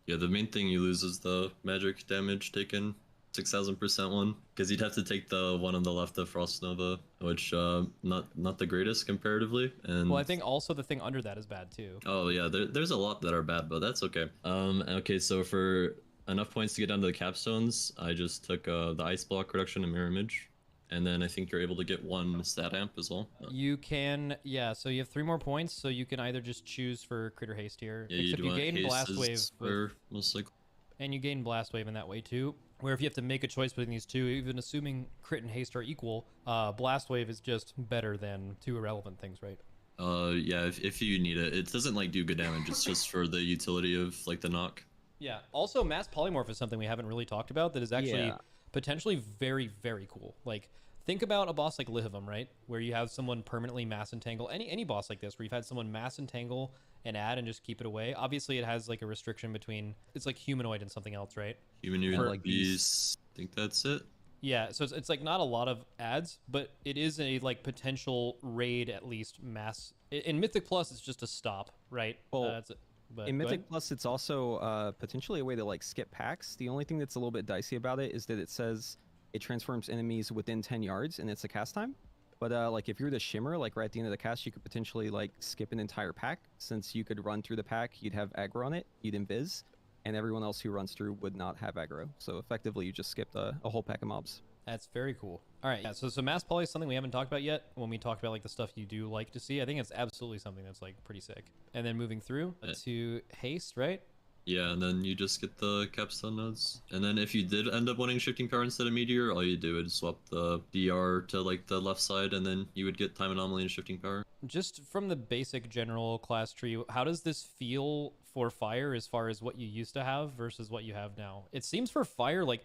S14: Yeah, the main thing you lose is the magic damage taken. 6,000% one, because you'd have to take the one on the left of Frost Nova, which not the greatest comparatively. And
S11: well, I think also the thing under that is bad too.
S14: Oh yeah, there's a lot that are bad, but that's okay. Okay, so for enough points to get down to the capstones, I just took the Ice Block reduction and Mirror Image, and then I think you're able to get one stat amp as well.
S11: You can, yeah. So you have 3 more points, so you can either just choose for Critter Haste here,
S14: yeah,
S11: except you gain Blast Wave.
S14: Most likely.
S11: And you gain Blast Wave in that way too. Where if you have to make a choice between these two, even assuming Crit and Haste are equal, Blast Wave is just better than 2 irrelevant things, right?
S14: Yeah, if you need it. It doesn't like do good damage, it's just for the utility of like the knock.
S11: Yeah, also Mass Polymorph is something we haven't really talked about that is actually potentially very, very cool. Like, think about a boss like Lihivam, right? Where you have someone permanently Mass Entangle, any boss like this, where you've had someone Mass Entangle and add and just keep it away. Obviously, it has like a restriction between, it's like Humanoid and something else, right?
S14: Humanoid, like Beast, I think that's it.
S11: Yeah, so it's like not a lot of ads, but it is a like potential raid at least mass. In Mythic Plus, it's just a stop, right?
S15: Well,
S11: that's it. But
S15: in Mythic Plus, it's also potentially a way to like skip packs. The only thing that's a little bit dicey about it is that it says it transforms enemies within 10 yards, and it's a cast time. But like if you were to Shimmer, like right at the end of the cast, you could potentially like skip an entire pack. Since you could run through the pack, you'd have aggro on it, you'd invis, and everyone else who runs through would not have aggro. So effectively, you just skipped a whole pack of mobs.
S11: That's very cool. All right, yeah, so mass poly is something we haven't talked about yet when we talk about like the stuff you do like to see. I think it's absolutely something that's like pretty sick. And then moving through to haste, right?
S14: Yeah, and then you just get the capstone nodes. And then if you did end up wanting shifting power instead of meteor, all you do is swap the DR to like the left side, and then you would get time anomaly and shifting power.
S11: Just from the basic general class tree, how does this feel for fire as far as what you used to have versus what you have now? It seems for fire, like,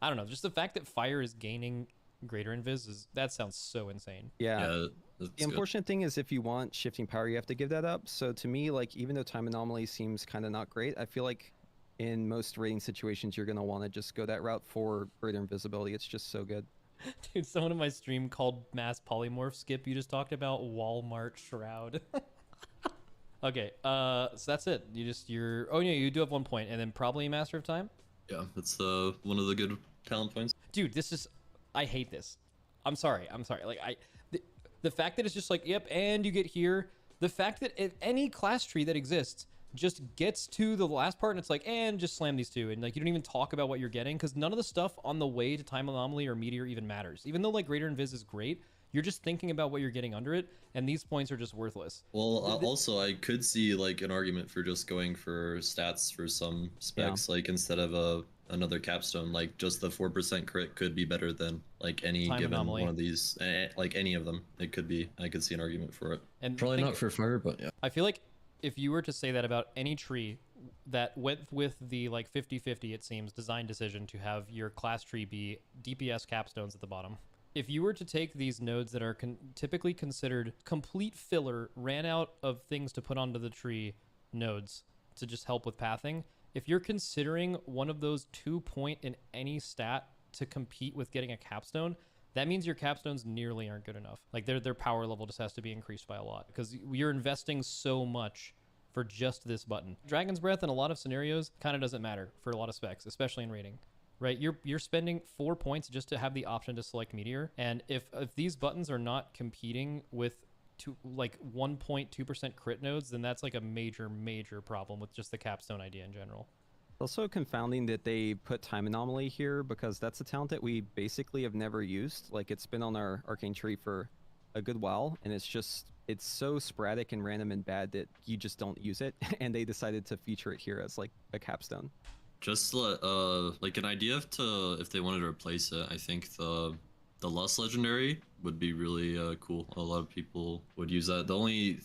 S11: I don't know, just the fact that fire is gaining greater invis that sounds so insane.
S15: Yeah. The unfortunate thing is if you want shifting power, you have to give that up. So to me, like, even though time anomaly seems kind of not great, I feel like in most rating situations, you're going to want to just go that route for greater invisibility. It's just so good.
S11: Dude, someone in my stream called mass polymorph skip you just talked about Walmart shroud. Okay, so that's it. Oh yeah, you do have 1 point, and then probably master of time.
S14: Yeah, that's one of the good talent points.
S11: Dude, I hate this. I'm sorry. Like the fact that it's just like, yep, and you get here. The fact that any class tree that exists just gets to the last part and it's like, and just slam these two. And like, you don't even talk about what you're getting because none of the stuff on the way to time anomaly or meteor even matters. Even though like greater invis is great, you're just thinking about what you're getting under it. And these points are just worthless.
S14: Well, also I could see like an argument for just going for stats for some specs, like instead of another capstone, like just the 4% crit could be better than like any
S11: Time
S14: given
S11: anomaly.
S14: one of these, like any of them. It could be. I could see an argument for it.
S11: And
S14: probably not for fire, but yeah.
S11: I feel like if you were to say that about any tree that went with the like 50-50, it seems, design decision to have your class tree be DPS capstones at the bottom. If you were to take these nodes that are typically considered complete filler, ran out of things to put onto the tree nodes to just help with pathing, if you're considering one of those 2 point in any stat to compete with getting a capstone, that means your capstones nearly aren't good enough. Like their power level just has to be increased by a lot because you're investing so much for just this button. Dragon's Breath in a lot of scenarios kind of doesn't matter for a lot of specs, especially in rating, right? You're spending 4 points just to have the option to select meteor. And if these buttons are not competing with like 1.2% crit nodes, then that's like a major problem with just the capstone idea in general.
S15: Also confounding that they put time anomaly here because that's a talent that we basically have never used. Like it's been on our arcane tree for a good while and it's so sporadic and random and bad that you just don't use it. And they decided to feature it here as like a capstone.
S14: Just like an idea if they wanted to replace it, I think the Lust Legendary would be really cool. A lot of people would use that. The only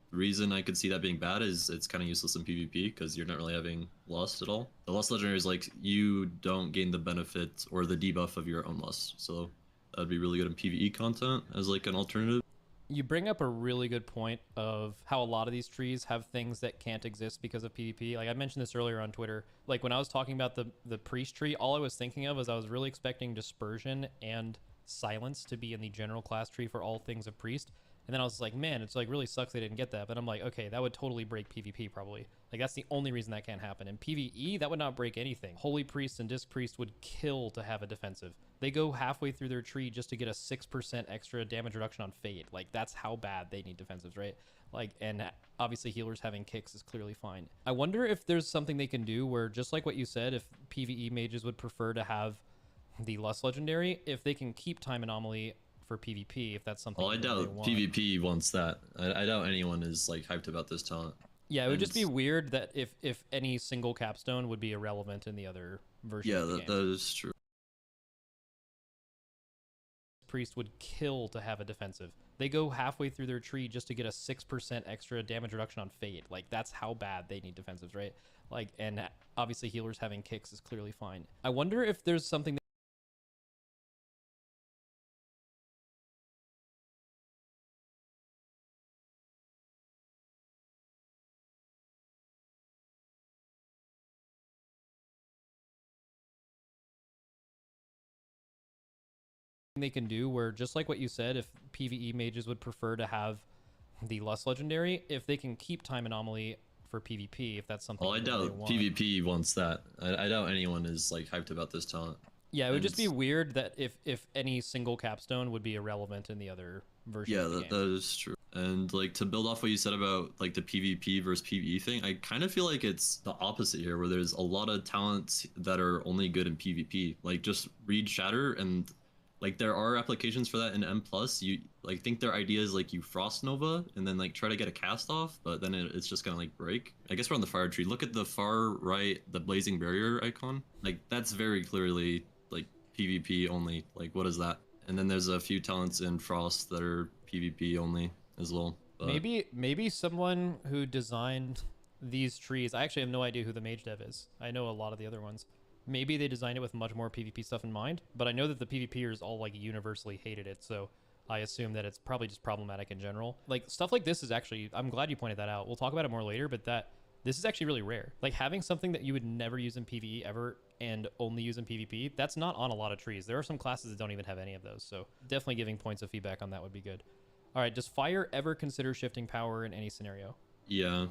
S14: reason I could see that being bad is it's kind of useless in PvP because you're not really having Lust at all. The Lust Legendary is like you don't gain the benefit or the debuff of your own Lust, so that'd be really good in PvE content as like an alternative.
S11: You bring up a really good point of how a lot of these trees have things that can't exist because of PvP. Like I mentioned this earlier on Twitter. Like when I was talking about the priest tree, all I was thinking of was I was really expecting dispersion and silence to be in the general class tree for all things of priest. And then I was like, man, it's like really sucks they didn't get that. But I'm like, okay, that would totally break PvP probably. Like that's the only reason that can't happen. In PvE, that would not break anything. Holy Priest and Disc Priest would kill to have a defensive. They go halfway through their tree just to get a 6% extra damage reduction on Fade. Like that's how bad they need defensives, right? Like, and obviously healers having kicks is clearly fine. I wonder if there's something they can do where, just like what you said, if PvE mages would prefer to have the Lust Legendary, if they can keep time anomaly for PvP, if that's something.
S14: Well, I doubt PvP wants that. I doubt anyone is like hyped about this talent.
S11: Yeah, it would just be weird that if any single capstone would be irrelevant in the other version.
S14: Yeah,
S11: of the game.
S14: that is true.
S11: Priest would kill to have a defensive. They go halfway through their tree just to get a 6% extra damage reduction on Fade. Like that's how bad they need defensives, right? Like, and obviously healers having kicks is clearly fine. I wonder if there's something they can do where, just like what you said, if PvE mages would prefer to have the Lust Legendary, if they can keep time anomaly for PvP, if that's something.
S14: Well, I doubt PvP wants that. I doubt anyone is like hyped about this talent.
S11: Yeah, it would just be weird that if any single capstone would be irrelevant in the other version.
S14: Yeah,
S11: of the game.
S14: that is true. And like to build off what you said about like the PvP versus PvE thing, I kind of feel like it's the opposite here, where there's a lot of talents that are only good in PvP. Like just read Shatter and Like there are applications for that in M+. You like think their idea is like you Frost Nova and then like try to get a cast off, but then it's just gonna like break. I guess we're on the fire tree. Look at the far right, the blazing barrier icon. Like that's very clearly like PvP only. Like what is that? And then there's a few talents in Frost that are PvP only as well. But
S11: Maybe someone who designed these trees, I actually have no idea who the mage dev is. I know a lot of the other ones. Maybe they designed it with much more PvP stuff in mind, but I know that the PvPers all like universally hated it, so I assume that it's probably just problematic in general. Like stuff like this is actually, I'm glad you pointed that out. We'll talk about it more later, but this is actually really rare. Like having something that you would never use in PvE ever and only use in PvP, that's not on a lot of trees. There are some classes that don't even have any of those, so definitely giving points of feedback on that would be good. All right, does fire ever consider shifting power in any scenario?
S14: yeah,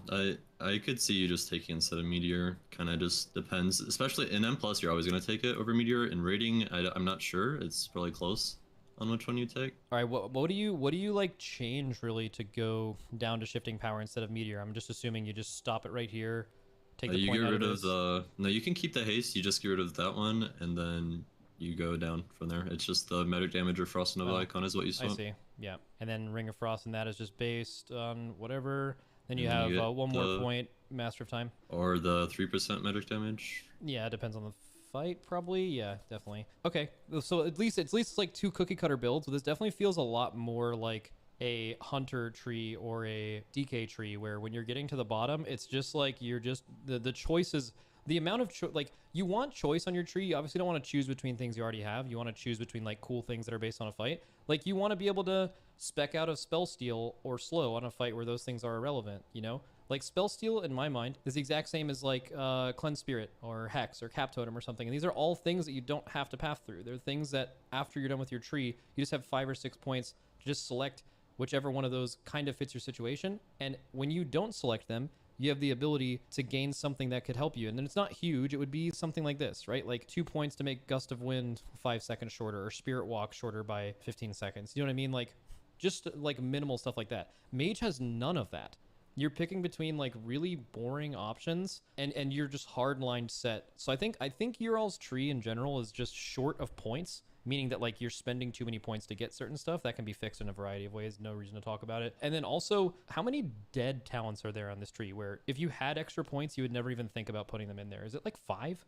S14: I could see you just taking instead of meteor. Kind of just depends. Especially in M+, you're always gonna take it over meteor. In rating, I'm not sure. It's probably close on which one you take.
S11: All right, what do you like change really to go down to shifting power instead of meteor? I'm just assuming you just stop it right here. Take the
S14: You
S11: point
S14: get
S11: out
S14: rid
S11: of
S14: of the. No, you can keep the haste. You just get rid of that one, and then you go down from there. It's just the magic damage or Frost Nova icon is what you swap.
S11: I see. Yeah, and then Ring of Frost, and that is just based on whatever. Then you
S14: And
S11: have
S14: you get
S11: one more point, Master of Time.
S14: Or the 3% magic damage.
S11: Yeah, it depends on the fight, probably. Yeah, definitely. Okay, so at least it's like two cookie cutter builds, but this definitely feels a lot more like a hunter tree or a DK tree, where when you're getting to the bottom, it's just like you're just the choices. The amount of like you want choice on your tree. You obviously don't want to choose between things you already have. You want to choose between like cool things that are based on a fight. Like you want to be able to spec out of spell steal or slow on a fight where those things are irrelevant, you know? Like spell steal in my mind is the exact same as like cleanse spirit or hex or cap totem or something. And these are all things that you don't have to path through. They're things that after you're done with your tree, you just have 5 or 6 points to just select whichever one of those kind of fits your situation. And when you don't select them, you have the ability to gain something that could help you. And then it's not huge. It would be something like this, right? Like 2 points to make Gust of Wind 5 seconds shorter, or Spirit Walk shorter by 15 seconds. You know what I mean? Like just like minimal stuff like that. Mage has none of that. You're picking between like really boring options and you're just hardline set. So I think your all's tree in general is just short of points, meaning that like you're spending too many points to get certain stuff. That can be fixed in a variety of ways. No reason to talk about it. And then also, how many dead talents are there on this tree where if you had extra points, you would never even think about putting them in there? Is it like 5?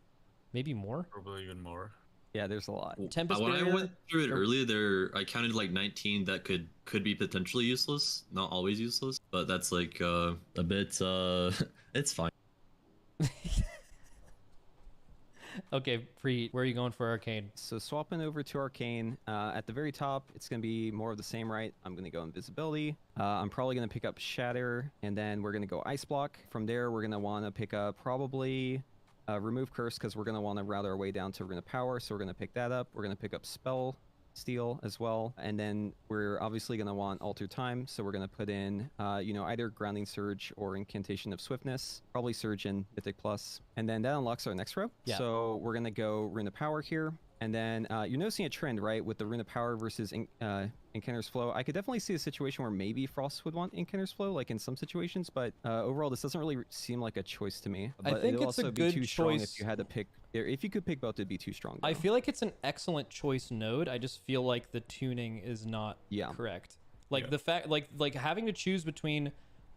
S11: Maybe more?
S2: Probably even more.
S15: Yeah, there's a lot.
S11: Tempest
S14: when I
S11: Barrier,
S14: went through it earlier, I counted like 19 that could be potentially useless. Not always useless, but that's like a bit. It's fine.
S11: Okay, Preet, where are you going for Arcane?
S15: So swapping over to Arcane, at the very top, it's going to be more of the same, right? I'm going to go Invisibility. I'm probably going to pick up Shatter, and then we're going to go Ice Block. From there, we're going to want to pick up probably Remove Curse, because we're going to want to route our way down to Rune of Power, so we're going to pick that up. We're going to pick up Spell Steal as well, and then we're obviously going to want Alter Time, so we're going to put in either Grounding Surge or Incantation of Swiftness, probably Surge in Mythic Plus, and then that unlocks our next row.
S11: Yeah.
S15: So we're going to go Rune of Power here, and then you're noticing a trend, right, with the Rune of Power versus Incanter's Flow. I could definitely see a situation where maybe Frost would want Incanter's Flow, like in some situations, but overall this doesn't really seem like a choice to me. But
S11: I think
S15: it'll
S11: it's a
S15: also
S11: good
S15: be too strong
S11: choice.
S15: if you had to pick. If you could pick both, it'd be too strong.
S11: I feel like it's an excellent choice node. I just feel like the tuning is not correct. Like the fact, like having to choose between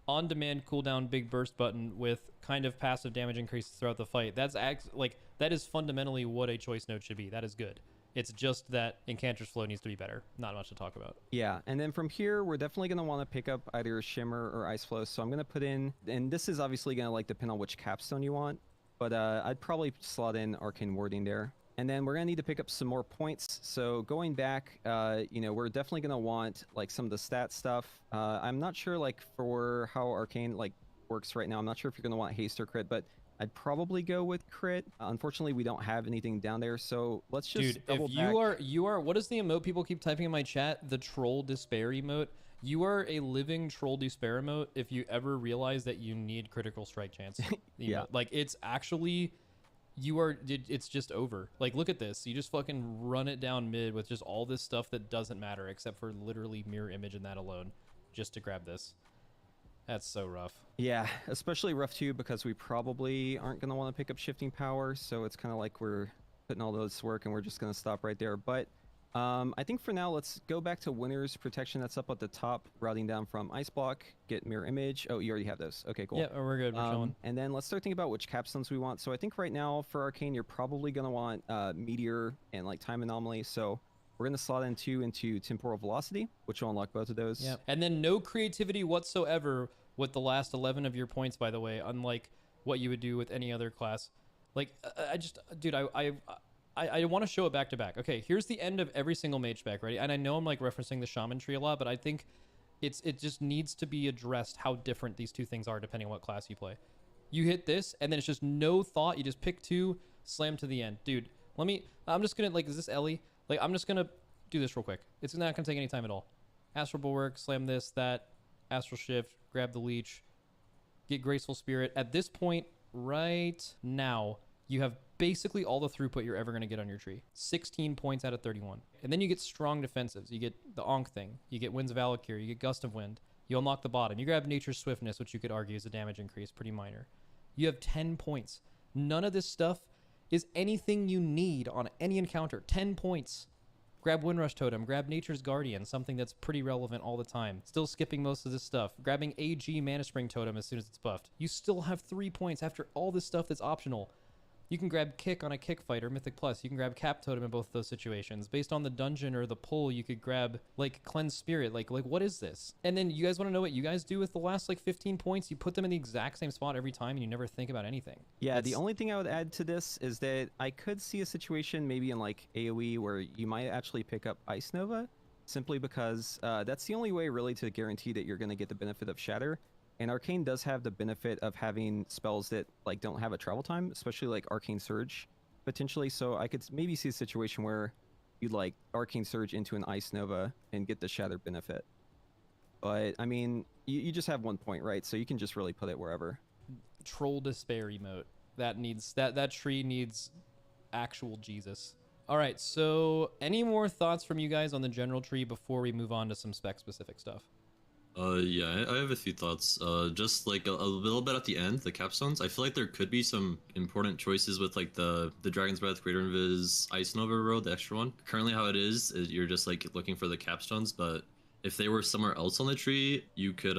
S11: on-demand cooldown big burst button with kind of passive damage increases throughout the fight. That is fundamentally what a choice node should be. That is good. It's just that Incanter's Flow needs to be better. Not much to talk about.
S15: Yeah, and then from here, we're definitely going to want to pick up either Shimmer or Ice Flow. So I'm going to put in, and this is obviously going to like depend on which capstone you want, but I'd probably slot in Arcane Warding there. And then we're going to need to pick up some more points. So going back, we're definitely going to want like some of the stat stuff. I'm not sure like for how Arcane like works right now. I'm not sure if you're going to want haste or crit, but I'd probably go with crit. Unfortunately, we don't have anything down there, so let's just double
S11: if
S15: back.
S11: you are what is the emote people keep typing in my chat? The troll despair emote. You are a living troll despair emote if you ever realize that you need critical strike chance.
S15: Yeah.
S11: Like it's actually it's just over. Like look at this. You just fucking run it down mid with just all this stuff that doesn't matter except for literally mirror image in that alone just to grab this. That's so rough.
S15: Yeah, especially rough too, because we probably aren't going to want to pick up shifting power, so it's kind of like we're putting all those to work and we're just going to stop right there. But I think for now, let's go back to Winner's Protection. That's up at the top, routing down from Ice Block, get Mirror Image. Oh, you already have those. Okay, cool.
S11: Yeah, we're good. We're chilling.
S15: And then let's start thinking about which capstones we want. So I think right now for Arcane, you're probably going to want Meteor and like Time Anomaly. So we're going to slot in 2 into Temporal Velocity, which will unlock both of those.
S11: Yeah. And then no creativity whatsoever with the last 11 of your points, by the way, unlike what you would do with any other class. Like, I just, dude, I want to show it back to back. Okay, here's the end of every single mage spec, ready? And I know I'm like referencing the shaman tree a lot, but I think it just needs to be addressed how different these two things are depending on what class you play. You hit this, and then it's just no thought. You just pick 2, slam to the end. Dude, I'm just going to, like, is this Ellie? Like, I'm just going to do this real quick. It's not going to take any time at all. Astral Bulwark, slam this, that, Astral Shift, grab the Leech, get Graceful Spirit. At this point, right now, you have basically all the throughput you're ever going to get on your tree. 16 points out of 31. And then you get strong defensives. You get the Ankh thing. You get Winds of Valakir. You get Gust of Wind. You unlock the bottom. You grab Nature's Swiftness, which you could argue is a damage increase, pretty minor. You have 10 points. None of this stuff is anything you need on any encounter. 10 points. Grab Windrush Totem, grab Nature's Guardian, something that's pretty relevant all the time. Still skipping most of this stuff. Grabbing AG Mana Spring Totem as soon as it's buffed. You still have 3 points after all this stuff that's optional. You can grab Kick on a Kick Fighter, Mythic Plus. You can grab Cap Totem in both those situations. Based on the dungeon or the pull, you could grab, like, Cleanse Spirit. Like what is this? And then you guys want to know what you guys do with the last, like, 15 points? You put them in the exact same spot every time, and you never think about anything.
S15: Yeah, the only thing I would add to this is that I could see a situation maybe in, like, AoE where you might actually pick up Ice Nova, simply because that's the only way, really, to guarantee that you're going to get the benefit of Shatter. And Arcane does have the benefit of having spells that like don't have a travel time, especially like Arcane Surge, potentially. So I could maybe see a situation where you'd like Arcane Surge into an Ice Nova and get the Shatter benefit. But I mean, you just have 1 point, right? So you can just really put it wherever.
S11: Troll Despair emote. That tree needs actual Jesus. All right, so any more thoughts from you guys on the general tree before we move on to some spec specific stuff?
S14: Yeah, I have a few thoughts. Just like a little bit at the end, the capstones. I feel like there could be some important choices with like the Dragon's Breath, Greater Invis, Ice Nova road, the extra one. Currently how it is you're just like looking for the capstones, but if they were somewhere else on the tree, you could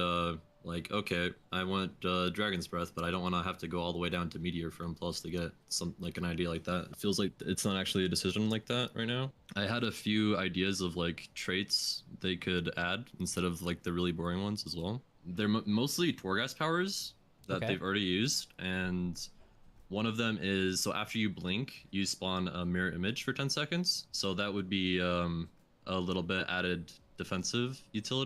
S14: like, okay, I want Dragon's Breath, but I don't want to have to go all the way down to Meteor for M+ to get some like an idea like that. It feels like it's not actually a decision like that right now. I had a few ideas of like traits they could add instead of like the really boring ones as well. They're mostly Torghast powers that they've already used, and one of them is, so after you blink, you spawn a mirror image for 10 seconds. So that would be a little bit added defensive utility.